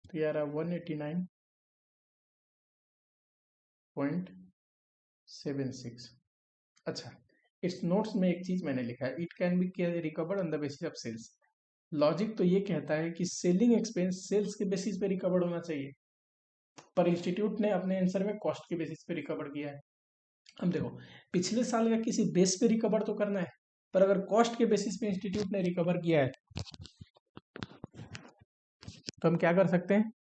Speaker 1: तो यार 189.76। अच्छा, इट्स नोट्स में एक चीज मैंने लिखा है, it can be recovered on the basis of sales. Logic तो ये कहता है कि सेलिंग एक्सपेंस सेल्स के बेसिस पे रिकवर्ड होना चाहिए, पर इंस्टीट्यूट ने अपने आंसर में कॉस्ट के बेसिस पे रिकवर किया है। अब देखो, पिछले साल का किसी बेस पे रिकवर तो करना है, पर अगर कॉस्ट के बेसिस पे इंस्टीट्यूट ने रिकवर किया है तो हम क्या कर सकते हैं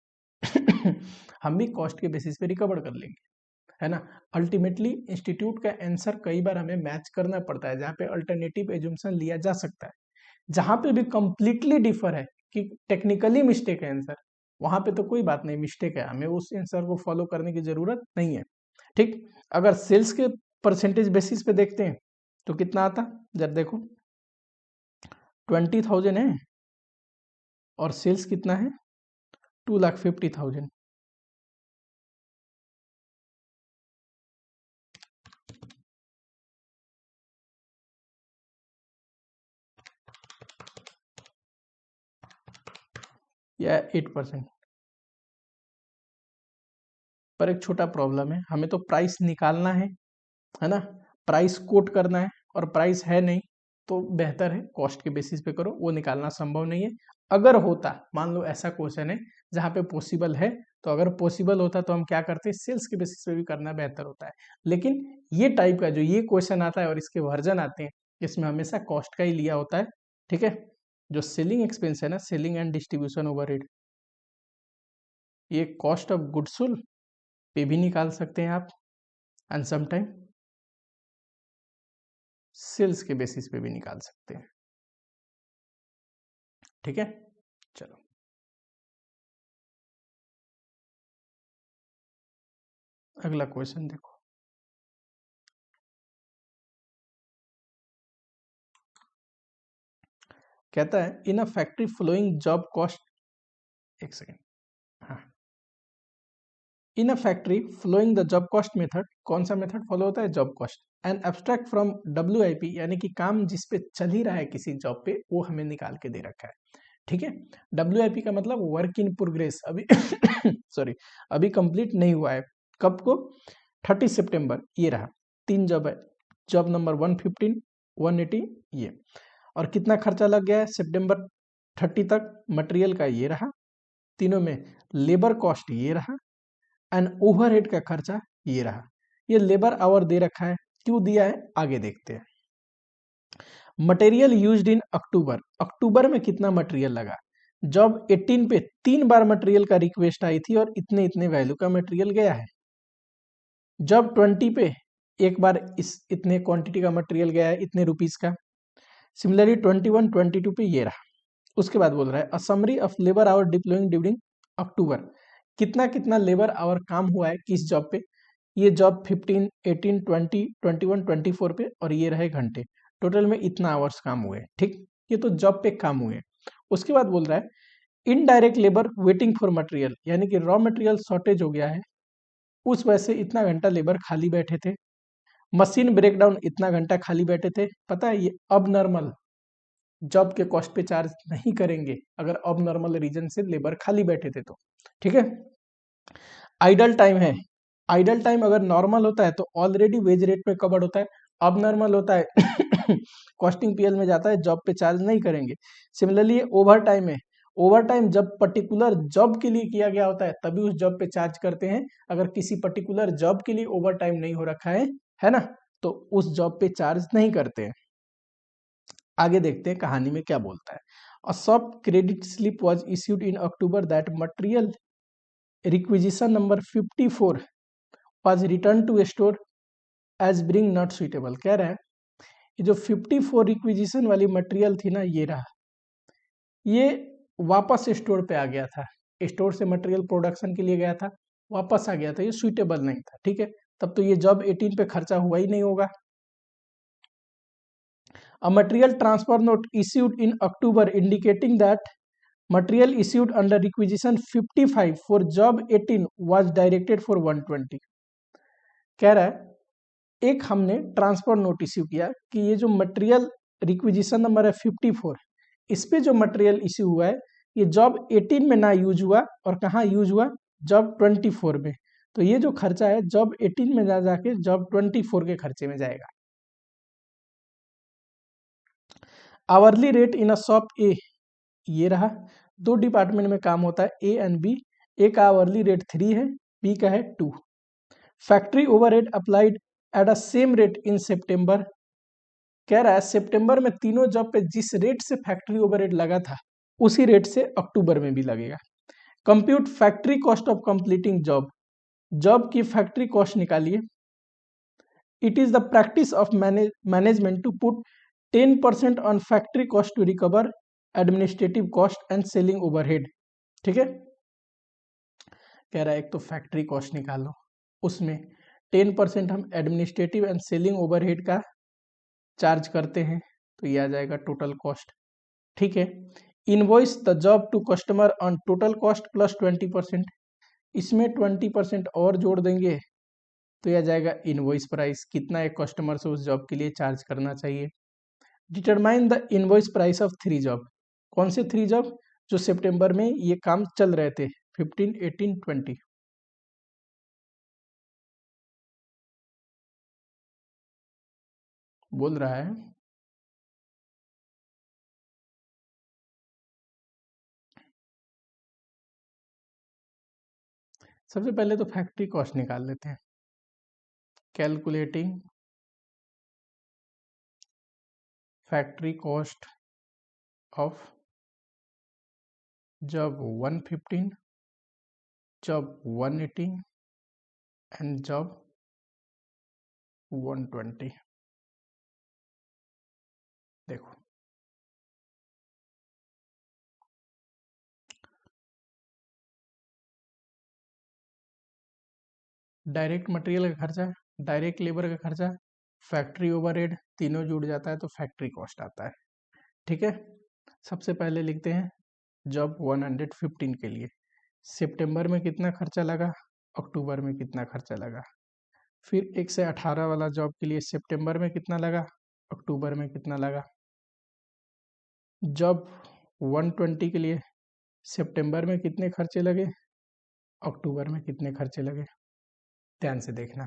Speaker 1: हम भी कॉस्ट के बेसिस पे रिकवर कर लेंगे, है ना? अल्टीमेटली इंस्टीट्यूट का आंसर कई बार हमें मैच करना पड़ता है, जहाँ पे अल्टरनेटिव एजुम्पशन लिया जा सकता है। जहां पे भी कंप्लीटली डिफर है कि टेक्निकली मिस्टेक है आंसर, वहां पे तो कोई बात नहीं, मिस्टेक है, हमें उस आंसर को फॉलो करने की जरूरत नहीं है। ठीक, अगर सेल्स के परसेंटेज बेसिस पे देखते हैं तो कितना आता, जब देखो 20,000 है और सेल्स कितना है, 2,50,000। या 8%। पर एक छोटा प्रॉब्लम है, हमें तो प्राइस निकालना है ना? प्राइस कोट करना है और प्राइस है नहीं, तो बेहतर है कॉस्ट के बेसिस पे करो, वो निकालना संभव नहीं है। अगर होता, मान लो ऐसा क्वेश्चन है जहाँ पे पॉसिबल है, तो अगर पॉसिबल होता तो हम क्या करते, सेल्स के बेसिस पे भी करना बेहतर होता है। लेकिन ये टाइप का जो ये क्वेश्चन आता है और इसके वर्जन आते हैं, इसमें हमेशा कॉस्ट का ही लिया होता है, ठीक है। जो सेलिंग एक्सपेंस है ना, सेलिंग एंड डिस्ट्रीब्यूशन ओवरहेड, ये कॉस्ट ऑफ गुड्स सोल्ड पे भी निकाल सकते हैं आप, एंड समटाइम सेल्स के बेसिस पे भी निकाल सकते हैं, ठीक है। चलो अगला क्वेश्चन देखो। कहता है in a factory flowing job cost, एक सेकेंड, हाँ, in a factory flowing the job cost method, कौन सा मेथड फॉलो होता है, job cost, and abstract from WIP, यानी कि काम जिस पे चल ही रहा है किसी जॉब पे, वो हमें निकाल के दे रखा है, ठीक है। डब्ल्यूआईपी का मतलब वर्क इन प्रोग्रेस, अभी सॉरी, अभी कंप्लीट नहीं हुआ है, कब को, 30 सितंबर, ये रहा, 3 जॉब है, जॉब नंबर 115, 180, ये, और कितना खर्चा लग गया है सितंबर 30 तक, मटेरियल का ये रहा, तीनों में लेबर कॉस्ट ये रहा, एंड ओवरहेड का खर्चा ये रहा। ये लेबर आवर दे रखा है, क्यों दिया है आगे देखते हैं। मटेरियल यूज्ड इन अक्टूबर, अक्टूबर में कितना मटेरियल लगा, जॉब 18 पे 3 बार मटेरियल का रिक्वेस्ट आई थी और इतने इतने वैल्यू का मटेरियल गया है। जॉब 20 पे एक बार इस इतने क्वांटिटी का मटेरियल गया है, इतने रुपीस का। सिमिलरली 21 22 पे ये रहा। उसके बाद बोल रहा है a summary of labour hour deploying during October, कितना कितना लेबर आवर काम हुआ है किस जॉब पे, ये जॉब 15 18 20 21 24 पे, और ये रहे घंटे, टोटल में इतना आवर्स काम हुए, ठीक। ये तो जॉब पे काम हुए। उसके बाद बोल रहा है indirect labour waiting for material, यानी कि रॉ मटेरियल शॉर्टेज हो गया है, उस वजह से इतना घंटा लेबर खाली बैठे थे। मशीन ब्रेकडाउन, इतना घंटा खाली बैठे थे। पता है ये अब नॉर्मल जॉब के कॉस्ट पे चार्ज नहीं करेंगे अगर अब नॉर्मल रीजन से लेबर खाली बैठे थे तो, ठीक है। आइडल टाइम है, आइडल टाइम अगर नॉर्मल होता है तो ऑलरेडी वेज रेट पे कवर्ड होता है, अब नॉर्मल होता है कॉस्टिंग पीएल में जाता है, जॉब पे चार्ज नहीं करेंगे। सिमिलरली ओवर टाइम है, ओवर टाइम जब पर्टिकुलर जॉब के लिए किया गया होता है तभी उस जॉब पे चार्ज करते हैं, अगर किसी पर्टिकुलर जॉब के लिए ओवर टाइम नहीं हो रखा है ना, तो उस जॉब पे चार्ज नहीं करते हैं। आगे देखते हैं कहानी में क्या बोलता है। A shop credit slip was issued in October that material requisition number 54 was return to store as bring not suitable. कह रहा है ये जो 54 रिक्विजिशन वाली मटेरियल थी ना, ये रहा, ये वापस स्टोर पे आ गया था, स्टोर से मटेरियल प्रोडक्शन के लिए गया था, वापस आ गया था, ये सुइटेबल नहीं था, ठीक है। तब तो ये जॉब 18 पे खर्चा हुआ ही नहीं होगा। A material transfer note issued in October indicating that material issued under requisition 55 for job 18 was directed for 120। कह रहा है एक हमने ट्रांसफर नोट इश्यू किया कि ये जो मटेरियल रिक्विजिशन नंबर है 54, इस पे जो मटेरियल इश्यू हुआ है ये जॉब 18 में ना यूज हुआ, और कहाँ यूज हुआ, जॉब 24 में। तो ये जो खर्चा है जॉब 18 में जाके जॉब 24 के खर्चे में जाएगा। Hourly rate in a shop ए, ये रहा, दो डिपार्टमेंट में काम होता है ए एंड बी, ए का आवरली रेट 3 है, बी का है 2। Factory overhead applied at a same rate in September. कह रहा है सितंबर में तीनों जॉब पे जिस रेट से फैक्ट्री ओवरहेड लगा था उसी रेट से अक्टूबर में भी लगेगा। Compute factory cost of completing job, job की फैक्ट्री कॉस्ट निकालिए। It is the practice of management to put 10% on factory cost to recover administrative cost and selling overhead, ठीक है। कह रहा है एक तो फैक्ट्री कॉस्ट निकालो, उसमें 10% हम एडमिनिस्ट्रेटिव एंड सेलिंग ओवरहेड का चार्ज करते हैं, तो ये आ जाएगा टोटल कॉस्ट, ठीक है। Invoice the job to customer on total cost plus 20%, इसमें 20% और जोड़ देंगे तो यह जाएगा इनवॉइस प्राइस, कितना एक कस्टमर से उस जॉब के लिए चार्ज करना चाहिए। Determine the invoice price of 3 job, कौन से 3 जॉब, जो सितंबर में ये काम चल रहे थे 15 18 20। बोल रहा है सबसे पहले तो फैक्ट्री कॉस्ट निकाल लेते हैं। Calculating factory cost of job 115, job 180 and job 120। देखो डायरेक्ट मटेरियल का खर्चा, डायरेक्ट लेबर का खर्चा, फैक्ट्री ओवरहेड, तीनों जुड़ जाता है तो फैक्ट्री कॉस्ट आता है। ठीक है, सबसे पहले लिखते हैं जॉब 115 के लिए सितंबर में कितना खर्चा लगा, अक्टूबर में कितना खर्चा लगा। फिर 1 से 18 वाला जॉब के लिए सितंबर में कितना लगा, अक्टूबर में कितना लगा। जॉब 120 के लिए सितंबर में कितने खर्चे लगे, अक्टूबर में कितने खर्चे लगे। ध्यान से देखना,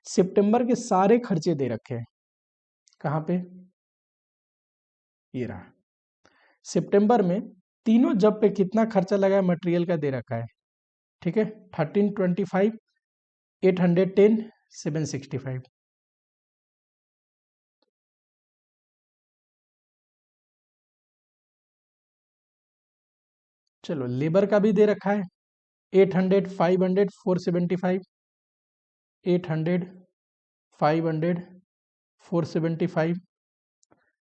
Speaker 1: सितंबर के सारे खर्चे दे रखे हैं। कहाँ पे, ये रहा। सितंबर में तीनों जॉब पे कितना खर्चा लगा है मटेरियल का दे रखा है। ठीक है, 1325, 810, 765। चलो लेबर का भी दे रखा है 800, 500, 475, 800, 500, 475।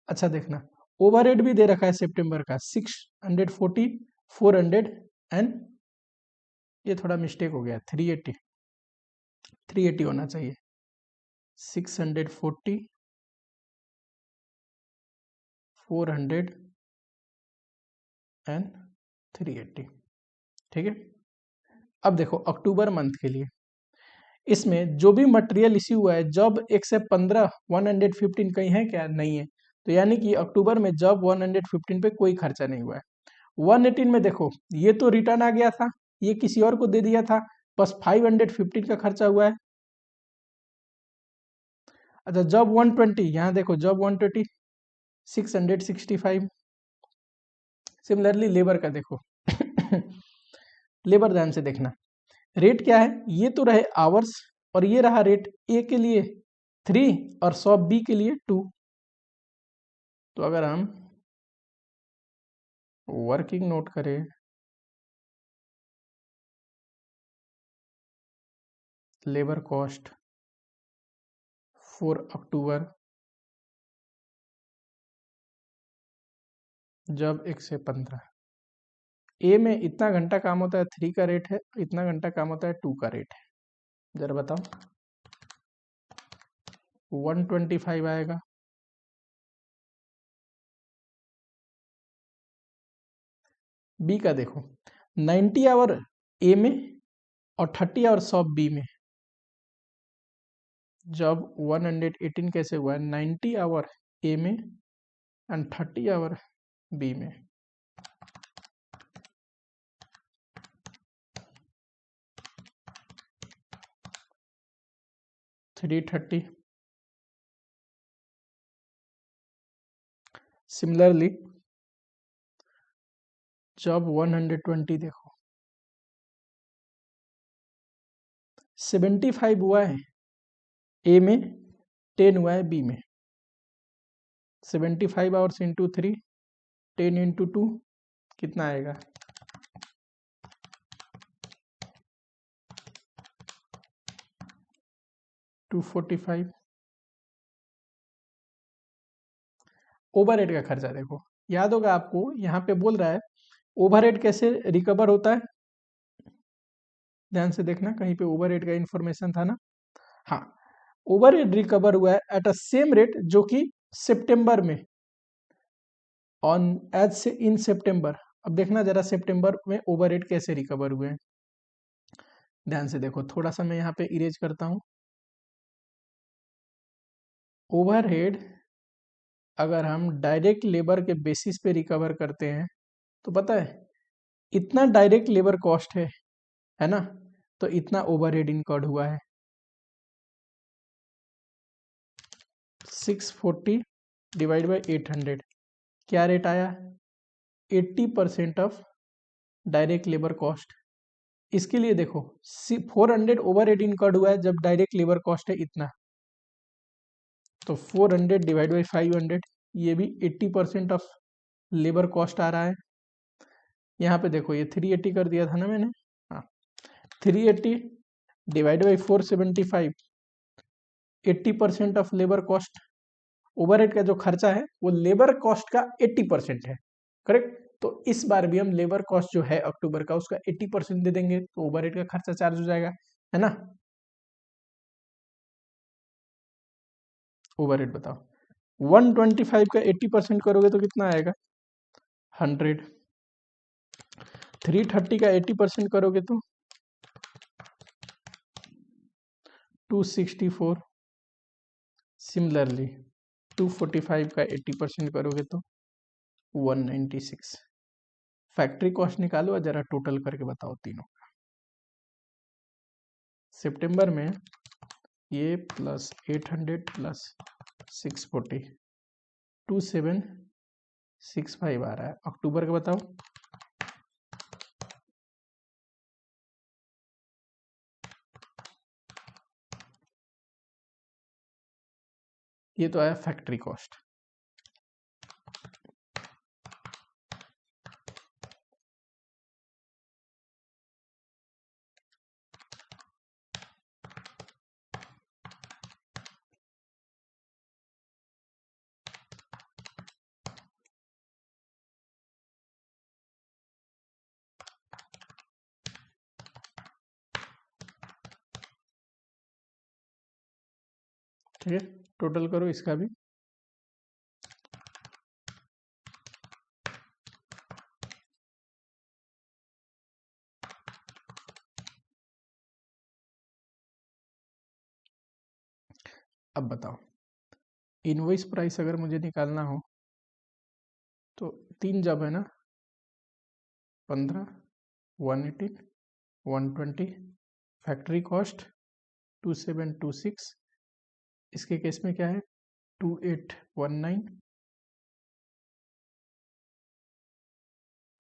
Speaker 1: अच्छा देखना, ओवरहेड भी दे रखा है सितंबर का 640, 400 एंड ये थोड़ा मिस्टेक हो गया 380, 380 होना चाहिए। 640, 400 एंड 380। ठीक है, अब देखो अक्टूबर मंथ के लिए इसमें जो भी मटेरियल इश्यू हुआ है जॉब 1 से 15 115 कहीं है क्या, नहीं है। तो यानी कि अक्टूबर में जॉब 115 पे कोई खर्चा नहीं हुआ है। 118 में देखो ये तो रिटर्न आ गया था, ये किसी और को दे दिया था, बस 515 का खर्चा हुआ है। अच्छा जॉब 120, यहाँ देखो जॉब 120 665। सिमिलरली लेबर का देखो लेबर ध्यान से देखना, रेट क्या है, ये तो रहे आवर्स और ये रहा रेट ए के लिए 3 और शॉप बी के लिए 2। तो अगर हम वर्किंग नोट करें लेबर कॉस्ट फॉर अक्टूबर जब 1 से 15, ए में इतना घंटा काम होता है 3 का रेट है, इतना घंटा काम होता है 2 का रेट है। जरा बताओ 125 आएगा। बी का देखो 90 आवर ए में और 30 आवर शॉप बी में। जब 118 कैसे हुआ है, 90 आवर ए में एंड 30 आवर बी में। $330। सिमिलरली जब 120 देखो 75 हुआ है ए में, 10 हुआ है बी में। 75 आवर्स इंटू 3, 10 इंटू 2 कितना आएगा, 245। ओवरहेड का खर्चा देखो, याद होगा आपको यहाँ पे बोल रहा है ओवरहेड कैसे रिकवर होता है। ध्यान से देखना, कहीं पे ओवरहेड का इंफॉर्मेशन था ना। हाँ, ओवरहेड रिकवर हुआ है एट अ सेम रेट जो कि सितंबर में ऑन एज से इन सितंबर। अब देखना जरा सितंबर में ओवरहेड कैसे रिकवर हुए हैं। ध्यान से देखो, थोड़ा सा मैं यहाँ पे इरेज करता हूँ। ओवरहेड अगर हम डायरेक्ट लेबर के बेसिस पे रिकवर करते हैं तो पता है इतना डायरेक्ट लेबर कॉस्ट है ना, तो इतना ओवरहेड इनकर्ड हुआ है। 640 डिवाइड बाई 800 क्या रेट आया, 80% ऑफ डायरेक्ट लेबर कॉस्ट इसके लिए देखो 400 ओवर हेड इनकर्ड हुआ है जब डायरेक्ट लेबर कॉस्ट है इतना, तो 400 डिवाइड बाई 500, ये भी 80% ऑफ लेबर कॉस्ट आ रहा है। यहाँ पे देखो ये 380 कर दिया था ना मैंने, हाँ 380 divide by 475, 80% of labour cost. Overhead का जो खर्चा है वो लेबर कॉस्ट का 80% है, करेक्ट। तो इस बार भी हम लेबर कॉस्ट जो है अक्टूबर का उसका 80% दे देंगे, तो ओवरहेड का खर्चा चार्ज हो जाएगा, है ना। ओवरहेड बताओ, 125 का 80% करोगे तो कितना आएगा, 100। 330 का 80% करोगे तो 264। सिमिलरली 245 का 80% करोगे तो 196। फैक्ट्री कॉस्ट निकालो और जरा टोटल करके बताओ तीनों। सितंबर में ये प्लस 800 प्लस 640, 2765 आ रहा है। अक्टूबर का बताओ, ये तो आया फैक्ट्री कॉस्ट। ठीक है, टोटल करो इसका भी। अब बताओ, इनवॉइस प्राइस अगर मुझे निकालना हो तो 3 जब है ना, 15, 118, 120, फैक्ट्री कॉस्ट 2726, इसके केस में क्या है 2819,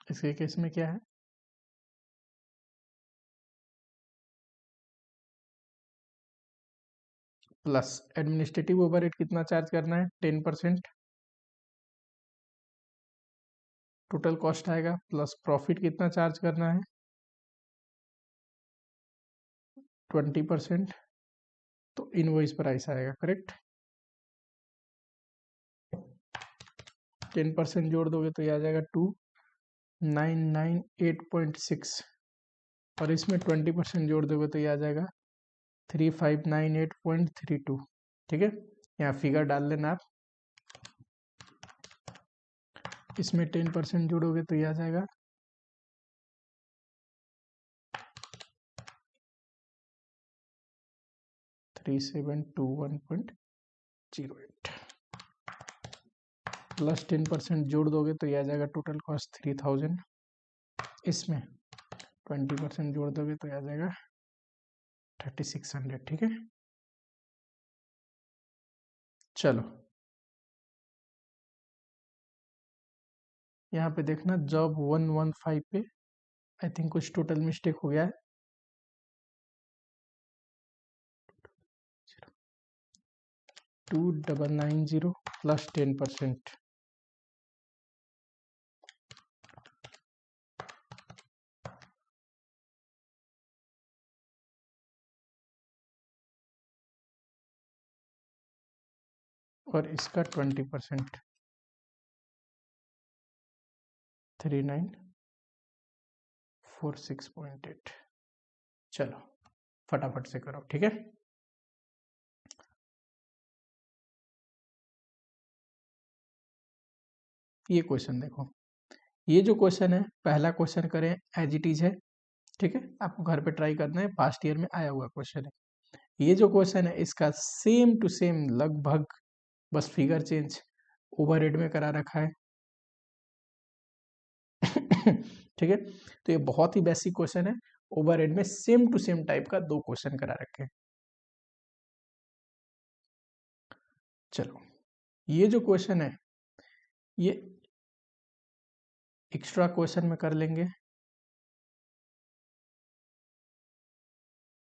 Speaker 1: इसके केस में क्या है प्लस एडमिनिस्ट्रेटिव ओवरहेड कितना चार्ज करना है 10%, टोटल कॉस्ट आएगा, प्लस प्रॉफिट कितना चार्ज करना है 20%, तो इनवॉइस प्राइस आएगा, करेक्ट। 10% जोड़ दोगे तो ये आ जाएगा 2998.6, और इसमें 20% जोड़ दोगे तो ये आ जाएगा 3598.32। ठीक है, यहाँ फिगर डाल लेना आप, इसमें 10% जोड़ोगे तो ये आ जाएगा 3721.08, प्लस 10% जोड़ दोगे तो ये आ जाएगा टोटल कॉस्ट 3000, इसमें 20% जोड़ दोगे तो ये आ जाएगा 3600। ठीक है, चलो यहाँ पे देखना जॉब 115 पे आई थिंक कुछ टोटल मिस्टेक हो गया है, 2990 प्लस 10%, और इसका 20%, 3946.8। चलो फटाफट से करो, ठीक है। ये क्वेश्चन देखो, ये जो क्वेश्चन है पहला क्वेश्चन करें एज इट इज है, ठीक है, आपको घर पे ट्राई करना है, पास्ट ईयर में आया हुआ क्वेश्चन है। ये जो क्वेश्चन है इसका सेम टू सेम लगभग, बस फिगर चेंज ओवरहेड में करा रखा है। ठीक है, तो ये बहुत ही बेसिक क्वेश्चन है, ओवरहेड में सेम टू सेम टाइप का 2 क्वेश्चन करा रखे हैं। चलो ये जो क्वेश्चन है ये एक्स्ट्रा क्वेश्चन में कर लेंगे,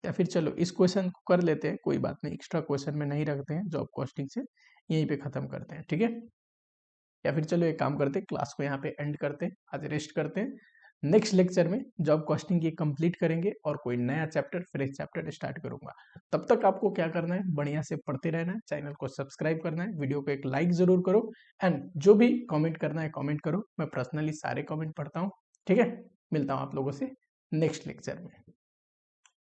Speaker 1: या फिर चलो इस क्वेश्चन को कर लेते हैं, कोई बात नहीं, एक्स्ट्रा क्वेश्चन में नहीं रखते हैं, जॉब कॉस्टिंग से यहीं पे खत्म करते हैं, ठीक है। या फिर चलो एक काम करते हैं, क्लास को यहाँ पे एंड करते हैं, आज रेस्ट करते हैं। नेक्स्ट लेक्चर में जॉब कॉस्टिंग की कंप्लीट करेंगे और कोई नया चैप्टर, फ्रेश चैप्टर स्टार्ट करूंगा। तब तक आपको क्या करना है, बढ़िया से पढ़ते रहना है, चैनल को सब्सक्राइब करना है, वीडियो को एक लाइक जरूर करो, एंड जो भी कमेंट करना है कमेंट करो, मैं पर्सनली सारे कमेंट पढ़ता हूँ, ठीक है। मिलता हूँ आप लोगों से नेक्स्ट लेक्चर में।